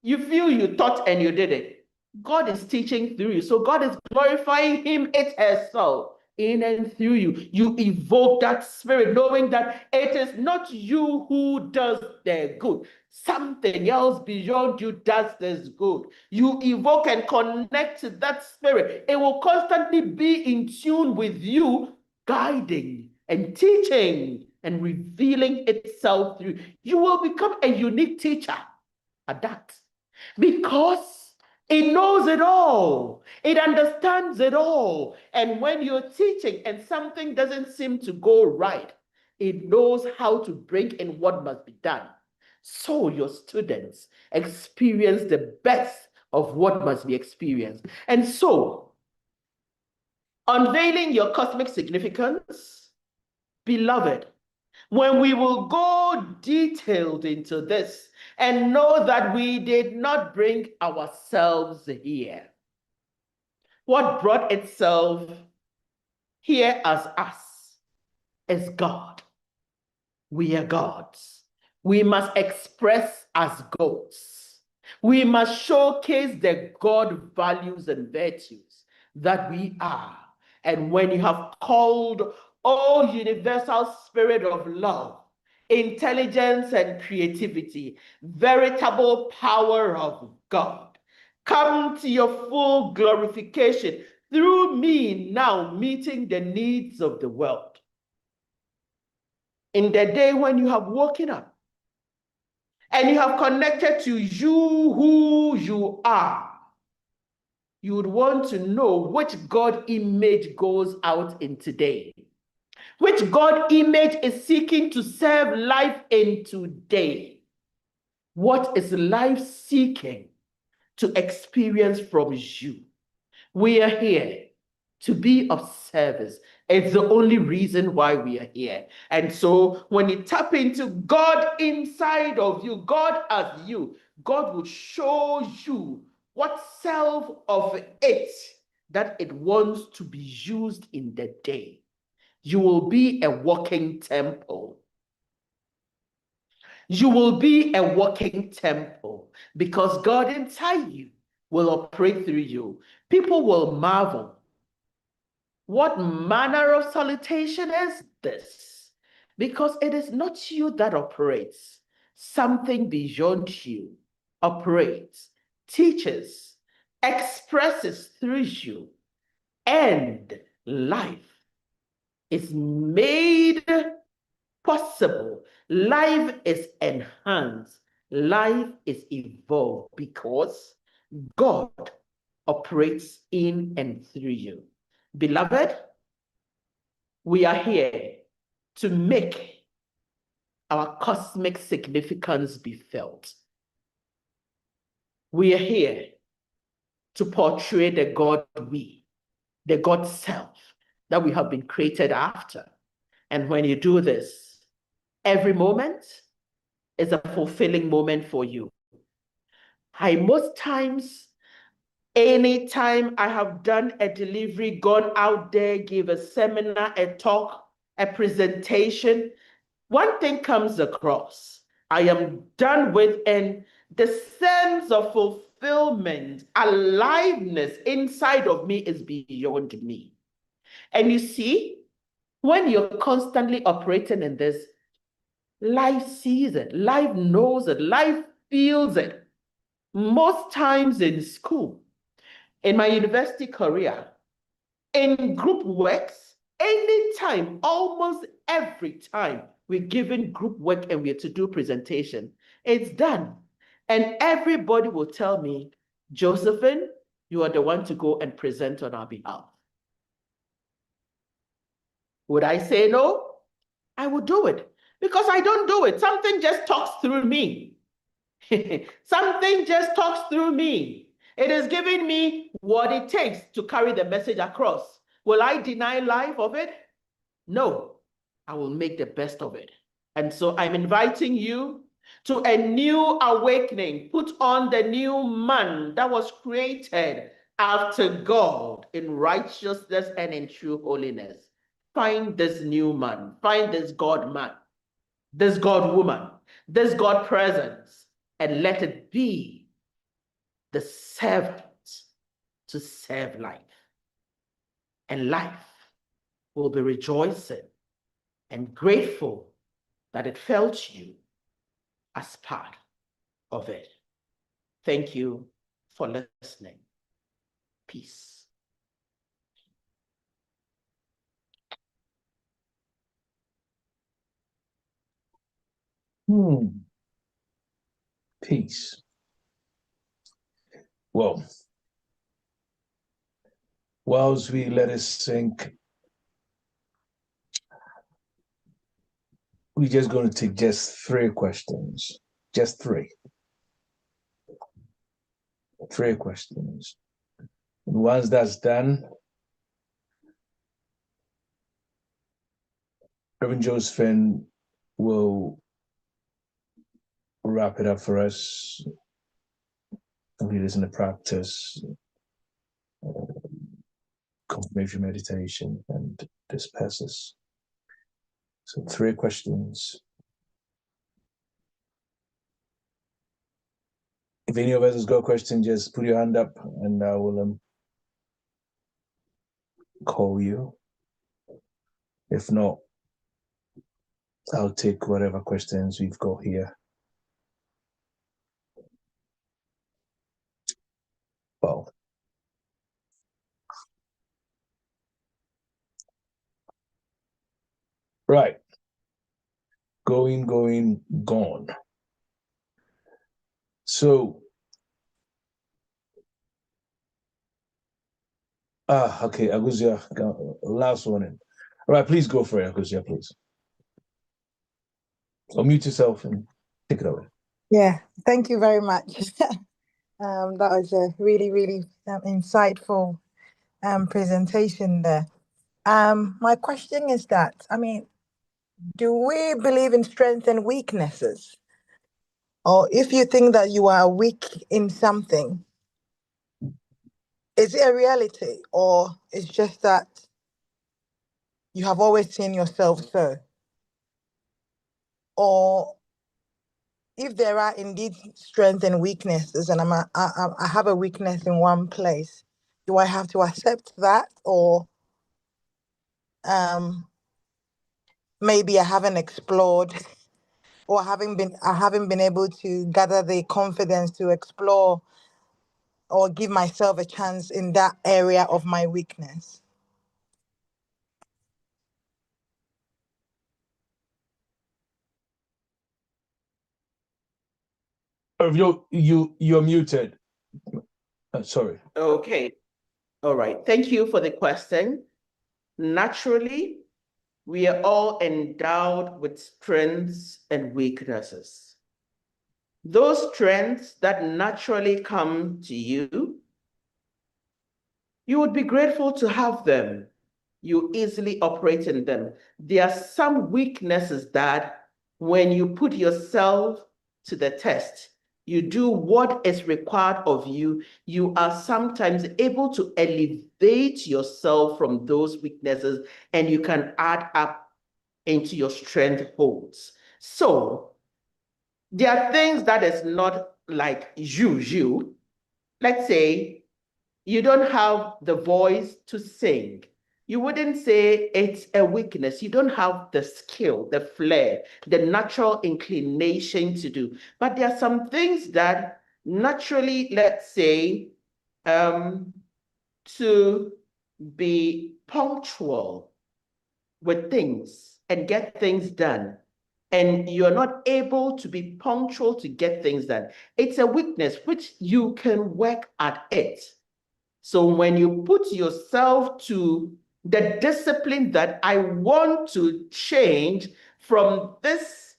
You feel you taught and you did it. God is teaching through you. So God is glorifying him, it herself, in and through you. You evoke that spirit, knowing that it is not you who does the good. Something else beyond you does this good. You evoke and connect to that spirit. It will constantly be in tune with you, guiding and teaching and revealing itself through. You will become a unique teacher at that, because it knows it all. It understands it all. And when you're teaching and something doesn't seem to go right, it knows how to bring in what must be done. So your students experience the best of what must be experienced. And so, unveiling your cosmic significance, beloved, when we will go detailed into this and know that we did not bring ourselves here. What brought itself here as us is God. We are gods. We must express as gods. We must showcase the God values and virtues that we are. And when you have called, oh, universal spirit of love, intelligence and creativity, veritable power of God, come to your full glorification through me now, meeting the needs of the world. In the day when you have woken up and you have connected to you who you are, you would want to know which God image goes out in today. Which God image is seeking to serve life in today? What is life seeking to experience from you? We are here to be of service. It's the only reason why we are here. And so when you tap into God inside of you, God as you, God will show you what self of it that it wants to be used in the day. You will be a walking temple. You will be a walking temple, because God inside you will operate through you. People will marvel. What manner of salutation is this? Because it is not you that operates. Something beyond you operates, teaches, expresses through you, and life is made possible. Life is enhanced. Life is evolved because God operates in and through you. Beloved, we are here to make our cosmic significance be felt. We are here to portray the God the God self that we have been created after. And when you do this, every moment is a fulfilling moment for you. Most times, anytime I have done a delivery, gone out there, give a seminar, a talk, a presentation, one thing comes across. I am done with, and the sense of fulfillment, aliveness inside of me is beyond me. And you see, when you're constantly operating in this, life sees it, life knows it, life feels it. Most times in school, in my university career, in group works, anytime, almost every time we're given group work and we're to do presentation, it's done. And everybody will tell me, Josephine, you are the one to go and present on our behalf. Would I say no? I would do it because I don't do it. Something just talks through me. Something just talks through me. It is giving me what it takes to carry the message across. Will I deny life of it? No, I will make the best of it. And so I'm inviting you to a new awakening. Put on the new man that was created after God in righteousness and in true holiness. Find this new man, find this God man, this God woman, this God presence, and let it be the servant to serve life. And life will be rejoicing and grateful that it felt you as part of it. Thank you for listening. Peace. Peace. Well, whilst we let it sink, we're just going to take just 3 questions. Just 3. 3 questions. And once that's done, Reverend Josephine will wrap it up for us, lead us in the practice, confirmation meditation, and disperse us. So 3 questions. If any of us has got a question, just put your hand up and I will call you. If not, I'll take whatever questions we've got here. Well, right. Going, gone. So, okay, Aguzia, last one in. All right, please go for it, Aguzia, please. Unmute yourself and take it away. Yeah, thank you very much. That was a really, really insightful presentation there. My question is that, do we believe in strengths and weaknesses? Or if you think that you are weak in something, is it a reality or it's just that you have always seen yourself so? Or if there are indeed strengths and weaknesses, and I have a weakness in one place, do I have to accept that, or maybe I haven't explored, or I haven't been able to gather the confidence to explore or give myself a chance in that area of my weakness? You're muted. Sorry. Okay. All right. Thank you for the question. Naturally, we are all endowed with strengths and weaknesses. Those strengths that naturally come to you, you would be grateful to have them. You easily operate in them. There are some weaknesses that when you put yourself to the test, you do what is required of you, you are sometimes able to elevate yourself from those weaknesses and you can add up into your strength holds. So there are things that is not like you. Let's say you don't have the voice to sing. You wouldn't say it's a weakness. You don't have the skill, the flair, the natural inclination to do. But there are some things that naturally, let's say, to be punctual with things and get things done, and you're not able to be punctual to get things done. It's a weakness which you can work at it. So when you put yourself to the discipline that I want to change from this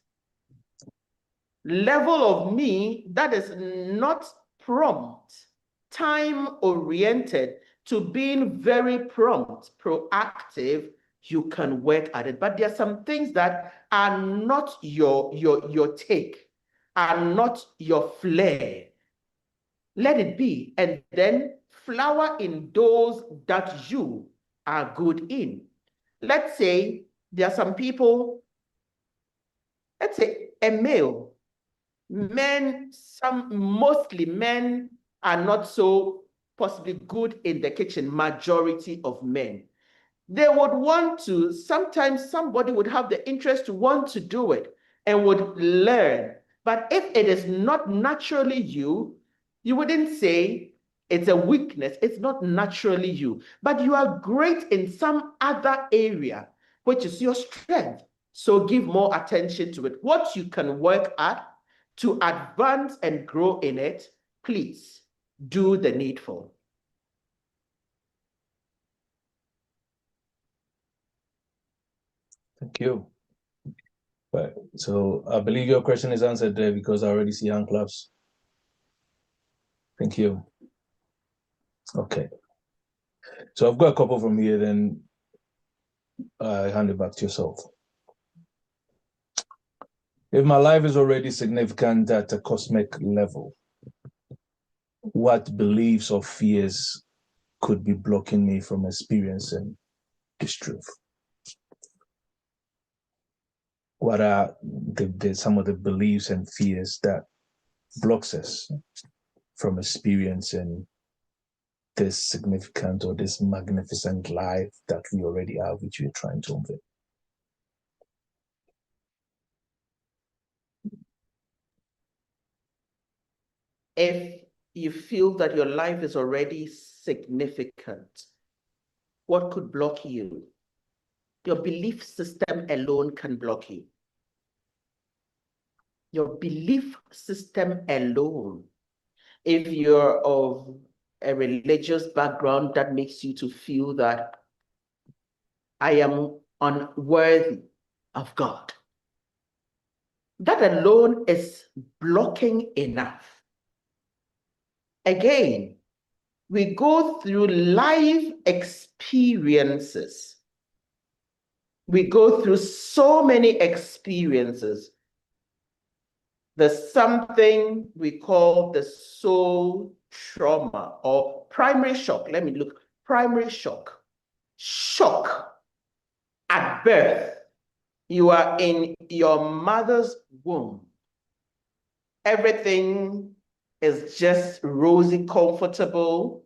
level of me that is not prompt, time-oriented, to being very prompt, proactive, you can work at it. But there are some things that are not your take, are not your flair. Let it be, and then flower in those that you are good in. Let's say there are some people, let's say a male, mostly men are not so possibly good in the kitchen, majority of men. They would want to, sometimes somebody would have the interest to want to do it and would learn. But if it is not naturally you, you wouldn't say it's a weakness. It's not naturally you, but you are great in some other area, which is your strength. So give more attention to it. What you can work at to advance and grow in it, please do the needful. Thank you. Right. So I believe your question is answered there because I already see hand claps. Thank you. Okay. So I've got a couple from here, then I hand it back to yourself. If my life is already significant at a cosmic level, what beliefs or fears could be blocking me from experiencing this truth? What are some of the beliefs and fears that blocks us from experiencing this significant or this magnificent life that we already have, which we're trying to unveil? If you feel that your life is already significant, what could block you? Your belief system alone can block you. Your belief system alone. If you're of a religious background, that makes you to feel that I am unworthy of God. That alone is blocking enough. Again, we go through life experiences. We go through so many experiences. There's something we call the soul trauma or primary shock. Let me look. Primary shock. Shock at birth. You are in your mother's womb. Everything is just rosy, comfortable.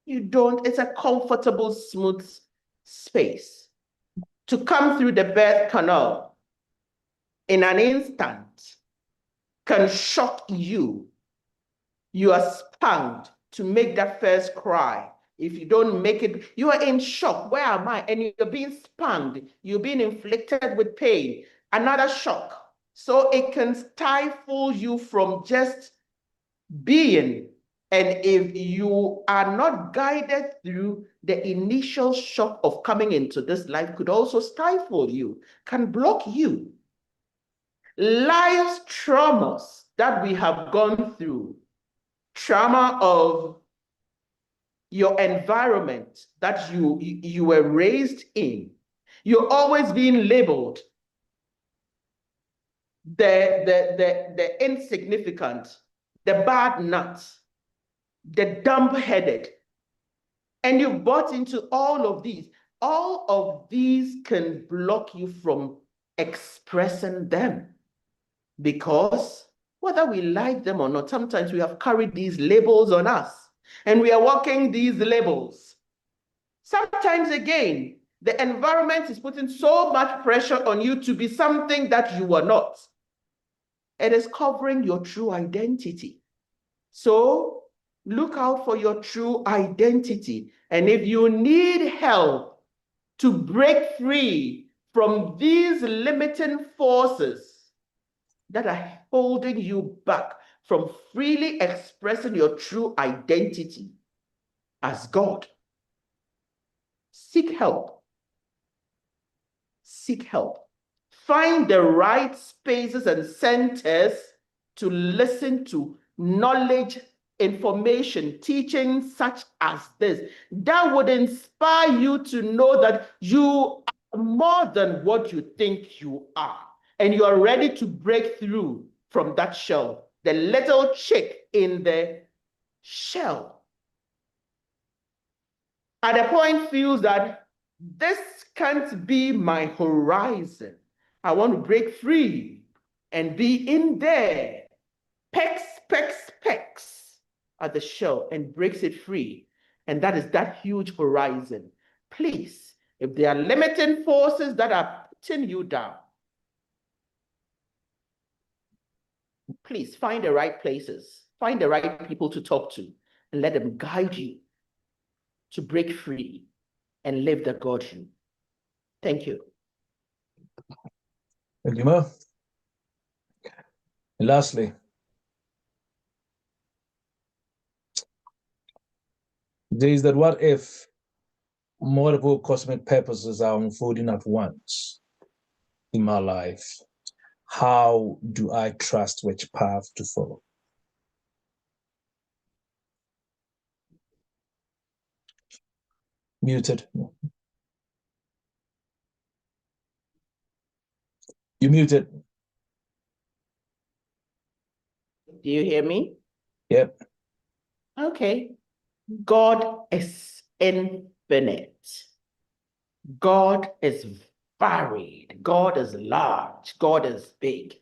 It's a comfortable, smooth space. To come through the birth canal in an instant can shock you. You are spanked to make that first cry. If you don't make it, you are in shock. Where am I? And you're being spanked. You're being inflicted with pain. Another shock. So it can stifle you from just being And if you are not guided through, the initial shock of coming into this life could also stifle you, can block you. Life's traumas that we have gone through, trauma of your environment that you were raised in, you're always being labeled the insignificant, the bad nuts, the dumb-headed, and you've bought into all of these. All of these can block you from expressing them, because whether we like them or not, sometimes we have carried these labels on us and we are walking these labels. Sometimes again, the environment is putting so much pressure on you to be something that you are not. It is covering your true identity. So look out for your true identity. And if you need help to break free from these limiting forces that are holding you back from freely expressing your true identity as God, seek help. Seek help. Find the right spaces and centers to listen to knowledge, information, teaching such as this that would inspire you to know that you are more than what you think you are, and you are ready to break through from that shell, the little chick in the shell. At a point feels that this can't be my horizon. I want to break free and be in there. Pecks, pecks, pecks at the shell and breaks it free. And that is that huge horizon. Please, if there are limiting forces that are putting you down, please find the right places, find the right people to talk to, and let them guide you to break free and live the God you. Thank you. Thank you, Ma. And lastly, there is that what if multiple cosmic purposes are unfolding at once in my life? How do I trust which path to follow? Muted. You muted. Do you hear me? Yep. Okay. God is infinite. God is varied. God is large. God is big.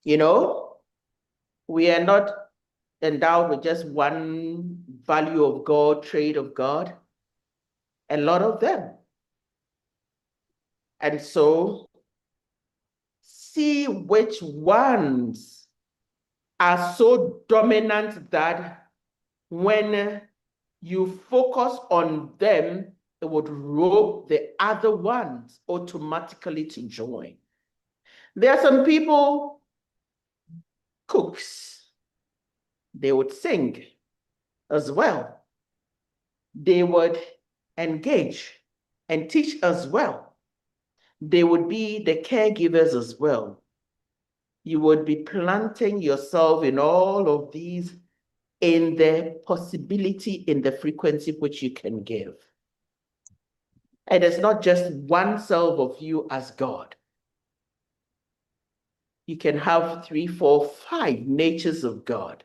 You know, we are not endowed with just one value of God, trait of God, a lot of them. And so see which ones are so dominant that when you focus on them, it would rope the other ones automatically to join. There are some people, cooks, they would sing as well. They would engage and teach as well. They would be the caregivers as well. You would be planting yourself in all of these in the possibility, in the frequency which you can give. And it's not just one self of you as God. You can have 3, 4, 5 natures of God.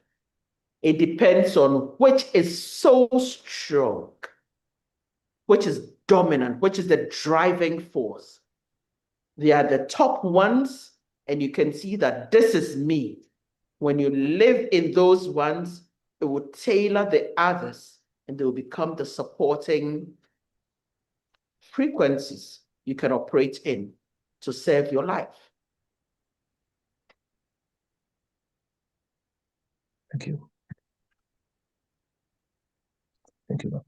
It depends on which is so strong, which is dominant, which is the driving force. They are the top ones, and you can see that this is me. When you live in those ones, it will tailor the others, and they will become the supporting frequencies you can operate in to serve your life. Thank you. Thank you.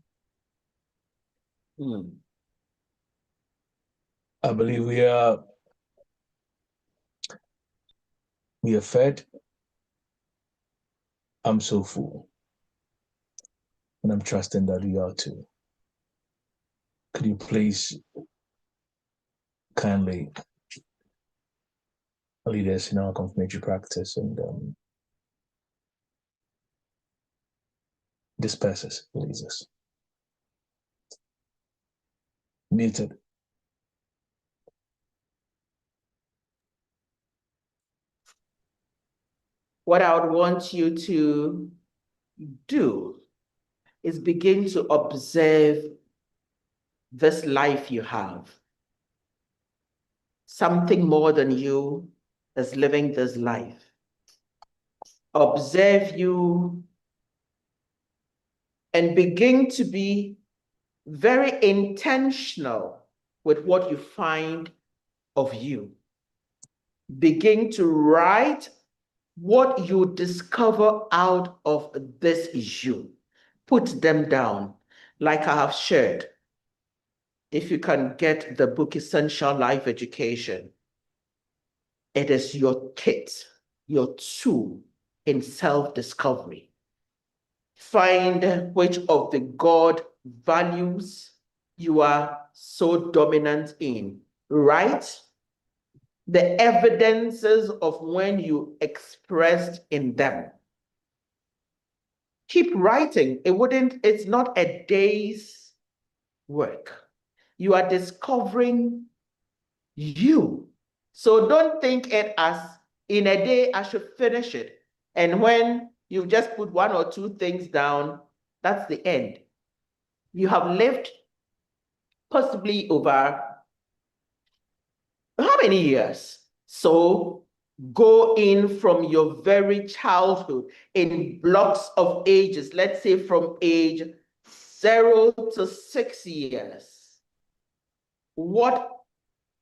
I believe we are fed. I'm so full. And I'm trusting that you are too. Could you please kindly lead us in our confirmatory practice and disperse us, please us. Muted. What I would want you to do is begin to observe this life you have. Something more than you is living this life. Observe you and begin to be very intentional with what you find of you. Begin to write what you discover out of this issue. Put them down, like I have shared. If you can get the book Essential Life Education, it is your kit, your tool in self-discovery. Find which of the God values you are so dominant in. Write the evidences of when you expressed in them. Keep writing. It's not a day's work. You are discovering you. So don't think it as in a day I should finish it. And when you just put one or two things down, that's the end. You have lived possibly over how many years? So go in from your very childhood in blocks of ages, let's say from age 0 to 6 years. What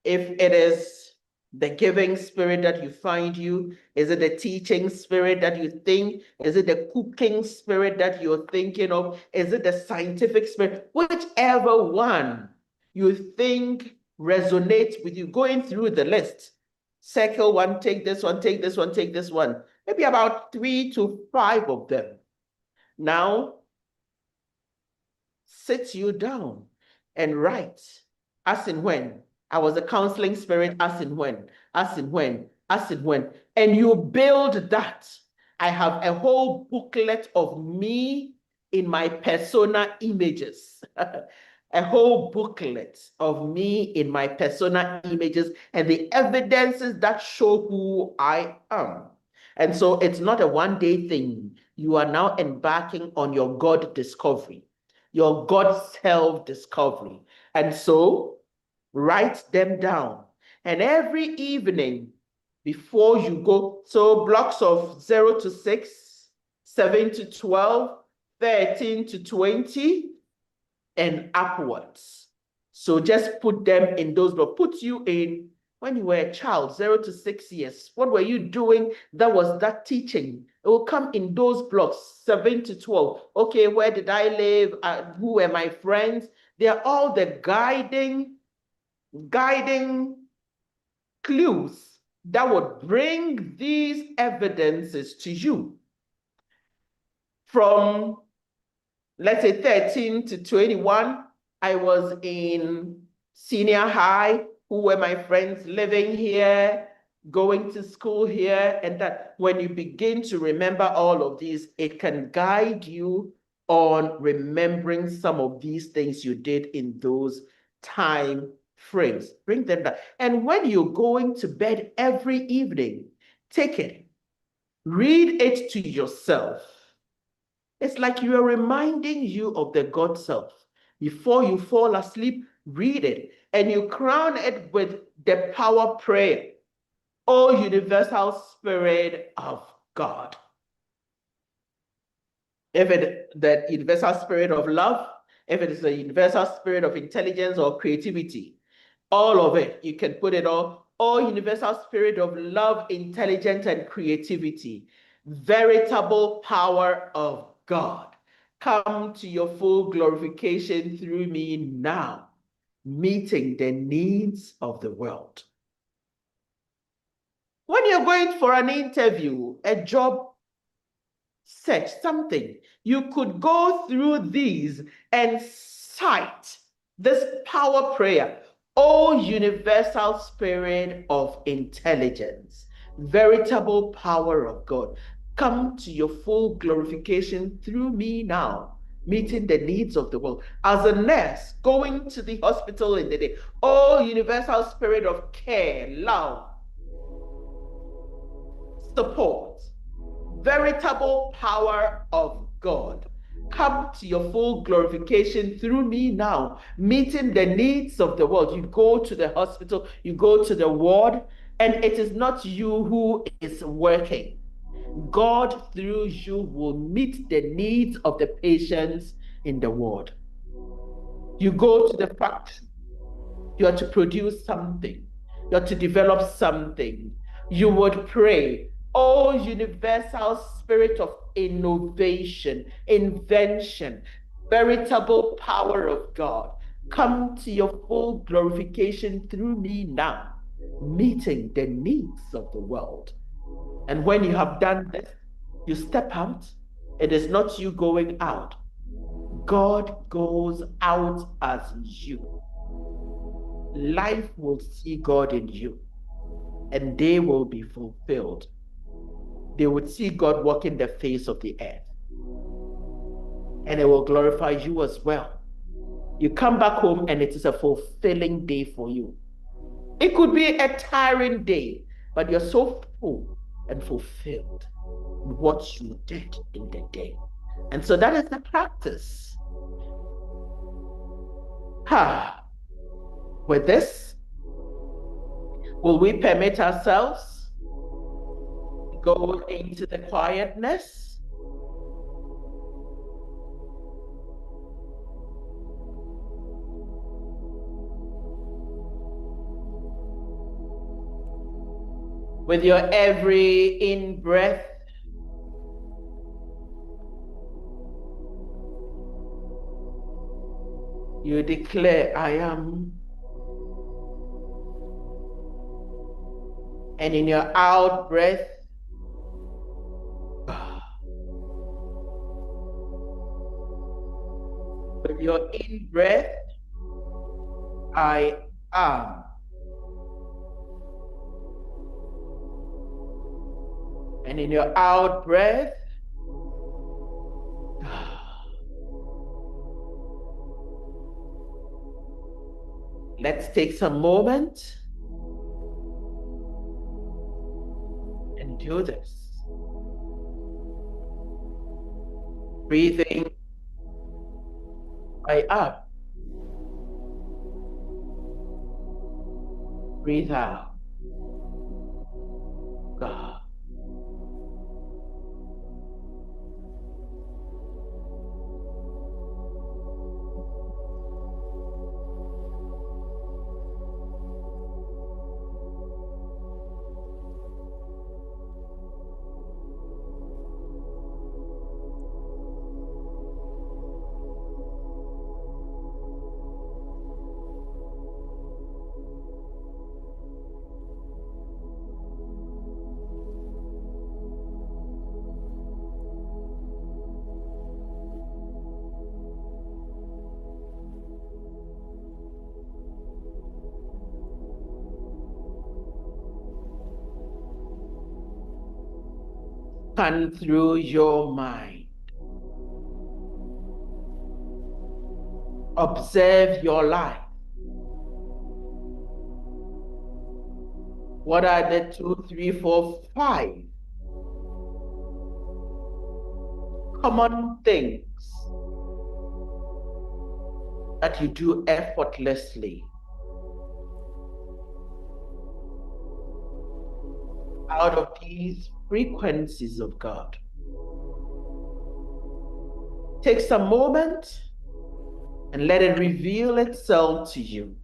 if it is the giving spirit that you find you? Is it the teaching spirit that you think? Is it the cooking spirit that you're thinking of? Is it the scientific spirit? Whichever one you think resonates with you, going through the list, circle one, take this one, take this one, take this one, maybe about 3 to 5 of them. Now, sit you down and write as in when. I was a counseling spirit, as in when, as in when, as in when. And you build that. I have a whole booklet of me in my persona images. A whole booklet of me in my persona images and the evidences that show who I am. And so it's not a one-day thing. You are now embarking on your God discovery, your God self-discovery. And so write them down. And every evening before you go, so blocks of 0 to 6, 7 to 12, 13 to 20, and upwards. So just put them in those blocks. Put you in when you were a child, 0 to 6 years. What were you doing? That was that teaching. It will come in those blocks, 7 to 12. Okay, where did I live? Who were my friends? They're all the guiding clues that would bring these evidences to you. From, let's say, 13 to 21, I was in senior high. Who were my friends living here, going to school here? And that when you begin to remember all of these, it can guide you on remembering some of these things you did in those time frames. Bring them down. And when you're going to bed every evening, take it, read it to yourself. It's like you are reminding you of the God self. Before you fall asleep, read it, and you crown it with the power prayer. O universal spirit of God. If it the universal spirit of love, if it is the universal spirit of intelligence or creativity, all of it, you can put it all. O universal spirit of love, intelligence, and creativity, veritable power of God, come to your full glorification through me now, meeting the needs of the world. When you're going for an interview, a job search something. You could go through these and cite this power prayer. O universal spirit of intelligence, veritable power of God, come to your full glorification through me now, meeting the needs of the world. As a nurse going to the hospital in the day, O universal spirit of care, love, support, veritable power of God, come to your full glorification through me now, meeting the needs of the world. You go to the hospital, you go to the ward, and it is not you who is working. God, through you, will meet the needs of the patients in the ward. You go to the factory, you are to produce something, you are to develop something. You would pray, oh, universal spirit of innovation, invention, veritable power of God, come to your full glorification through me now, meeting the needs of the world. And when you have done this, you step out. It is not you going out. God goes out as you. Life will see God in you, and they will be fulfilled. They would see God walking the face of the earth, and it will glorify you as well. You come back home, and it is a fulfilling day for you. It could be a tiring day, but you're so full and fulfilled in what you did in the day. And so that is the practice. With this, will we permit ourselves to go into the quietness? With your every in-breath, you declare, I am. And in your out breath, with your in breath, I am. And in your out breath, let's take some moment and do this. Breathing, I am. Breathe out. God. Scan through your mind. Observe your life. What are the 2, 3, 4, 5 common things that you do effortlessly? Out of these frequencies of God. Take some moment and let it reveal itself to you.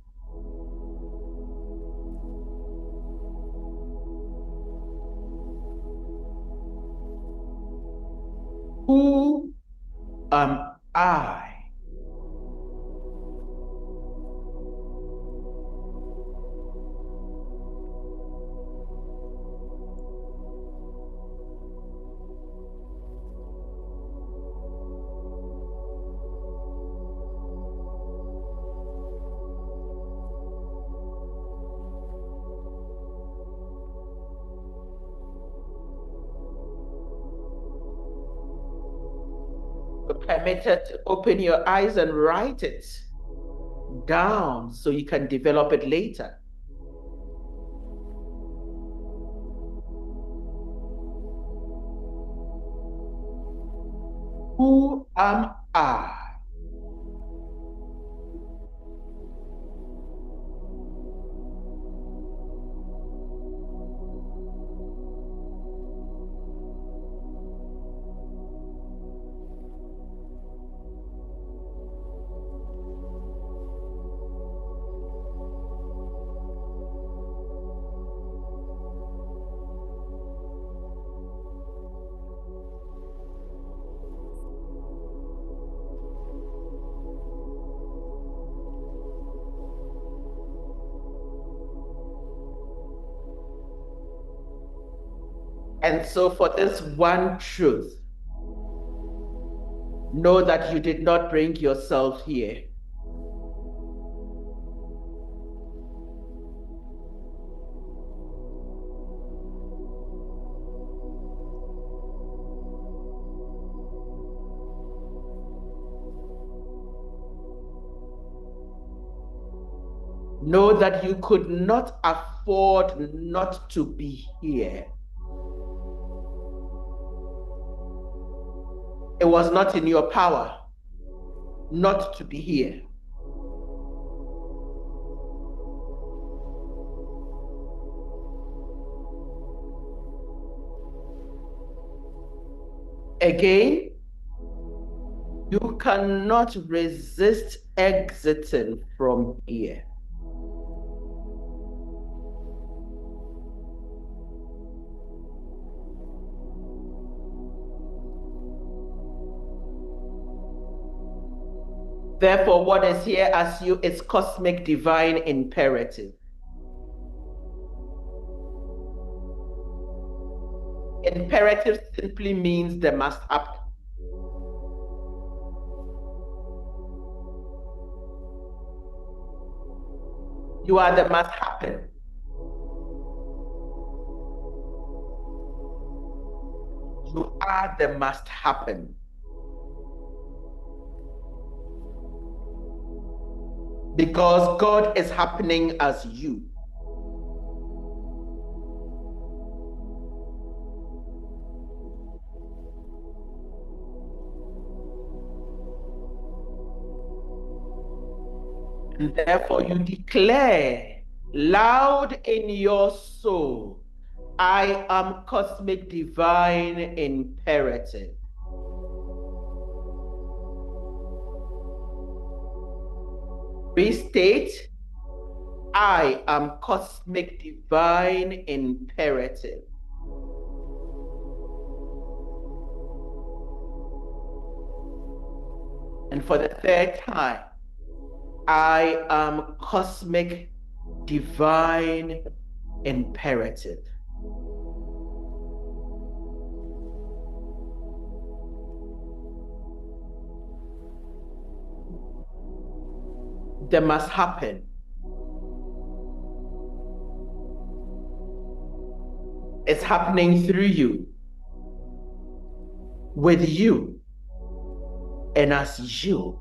Who am I? permitted to open your eyes and write it down so you can develop it later. Who am I? And so for this one truth, know that you did not bring yourself here. Know that you could not afford not to be here. It was not in your power not to be here. Again, you cannot resist exiting from here. Therefore, what is here as you is cosmic divine imperative. Imperative simply means there must happen. You are the must happen. You are the must happen. Because God is happening as you. And therefore you declare loud in your soul, I am cosmic divine imperative. Restate, I am cosmic divine imperative. And for the third time, I am cosmic divine imperative. That must happen. It's happening through you, with you, and as you.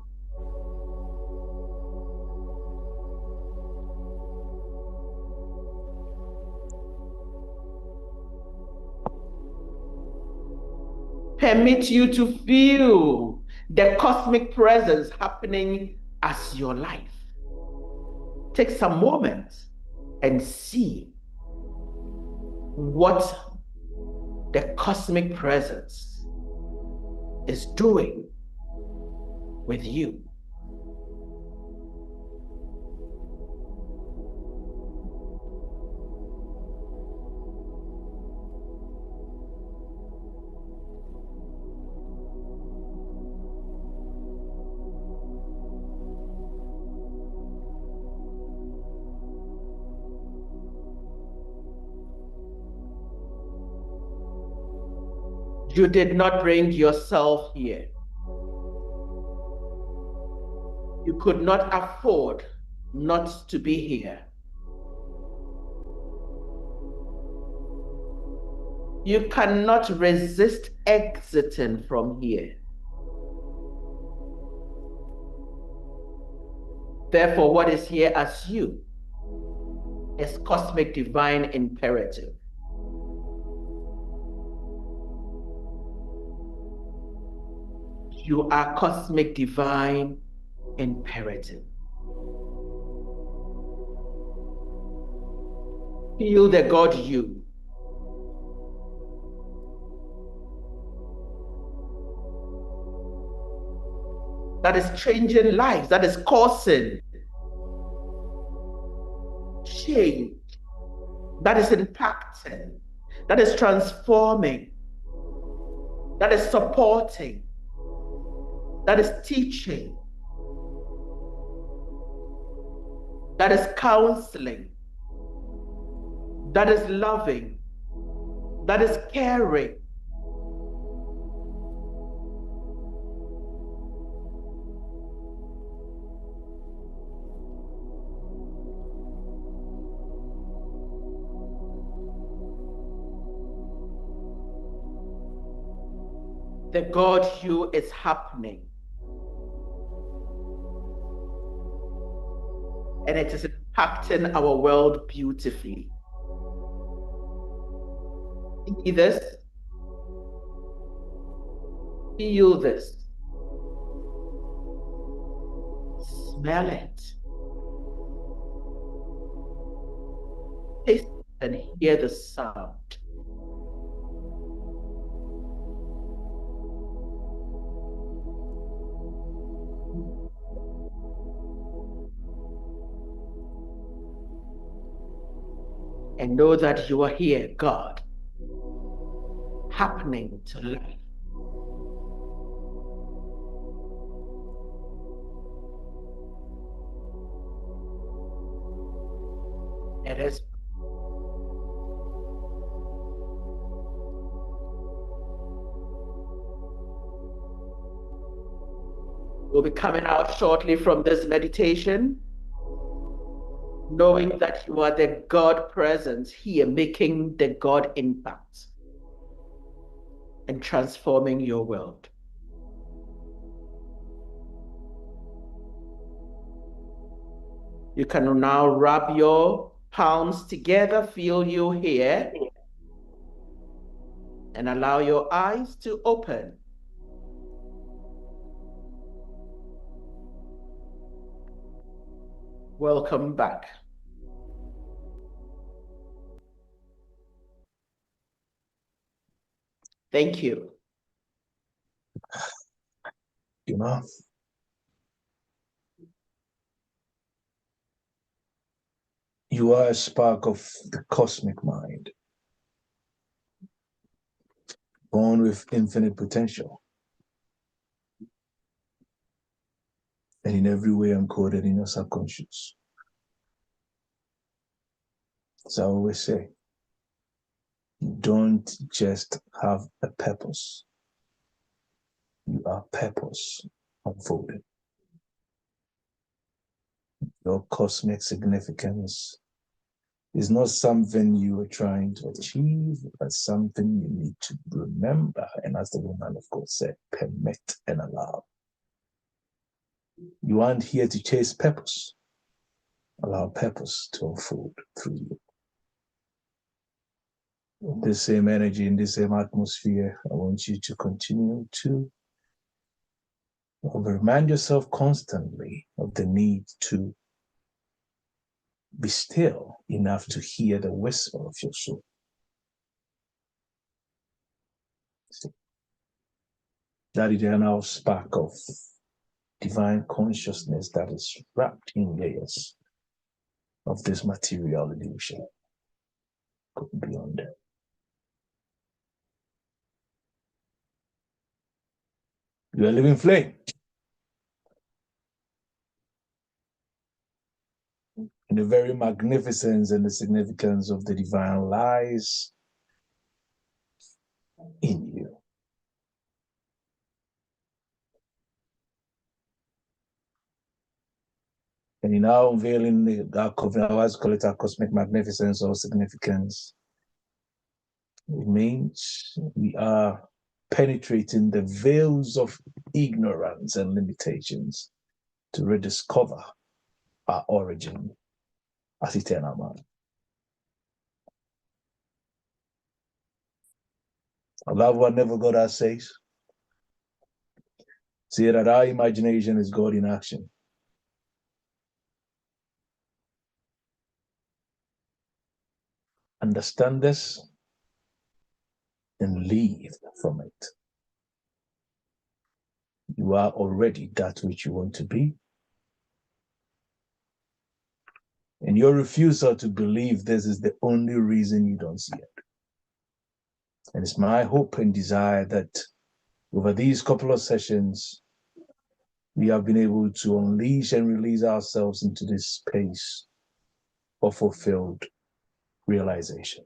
Permit you to feel the cosmic presence happening as your life. Take some moments and see what the cosmic presence is doing with you. You did not bring yourself here. You could not afford not to be here. You cannot resist exiting from here. Therefore, what is here as you is cosmic divine imperative. You are cosmic divine imperative. Feel the God you. That is changing lives, that is causing change, that is impacting, that is transforming, that is supporting, that is teaching, that is counseling, that is loving, that is caring. The God you is happening. And it is impacting our world beautifully. See this? Feel this. Smell it. Taste and hear the sound. And know that you are here, God, happening to life. It is. We'll be coming out shortly from this meditation, knowing that you are the God presence here, making the God impact and transforming your world. You can now rub your palms together, feel you here, and allow your eyes to open. Welcome back. Thank you. You know, you are a spark of the cosmic mind, born with infinite potential. And in every way encoded in your subconscious. As I always say, you don't just have a purpose. You are purpose unfolded. Your cosmic significance is not something you are trying to achieve, but something you need to remember. And as the woman of God said, permit and allow. You aren't here to chase purpose. Allow purpose to unfold through you. In this same energy, in this same atmosphere, I want you to continue to remind yourself constantly of the need to be still enough to hear the whisper of your soul. See, that eternal spark of divine consciousness that is wrapped in layers of this material illusion. Go beyond that. You are a living flame. And the very magnificence and the significance of the divine lies in you. And in our unveiling, our covenant, I always call it our cosmic magnificence or significance. It means we are penetrating the veils of ignorance and limitations to rediscover our origin as eternal man. I love what Never God Has says. See that our imagination is God in action. Understand this and live from it. You are already that which you want to be. And your refusal to believe this is the only reason you don't see it. And it's my hope and desire that over these couple of sessions, we have been able to unleash and release ourselves into this space of fulfilled realization.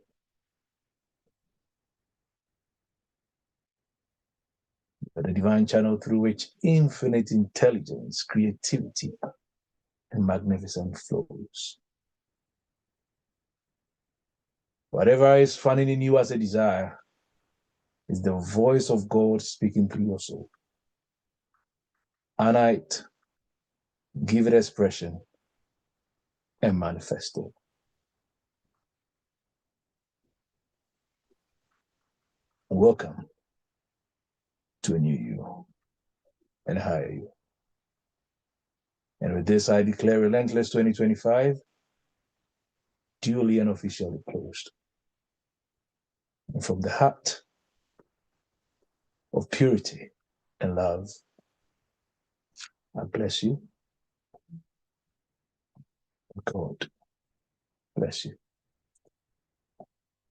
The divine channel through which infinite intelligence, creativity, and magnificence flows. Whatever is fanning in you as a desire is the voice of God speaking through your soul. Honor it, give it expression, and manifest it. Welcome to a new you and higher you. And with this, I declare Relentless 2025 duly and officially closed. And from the heart of purity and love, I bless you. God bless you.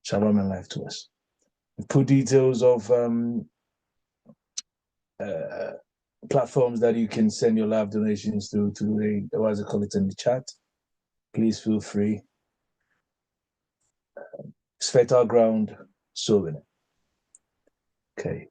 Shalom and life to us. We put details of platforms that you can send your live donations to the, what is it called, in the chat. Please feel free. It's fertile ground, sowing it. Okay.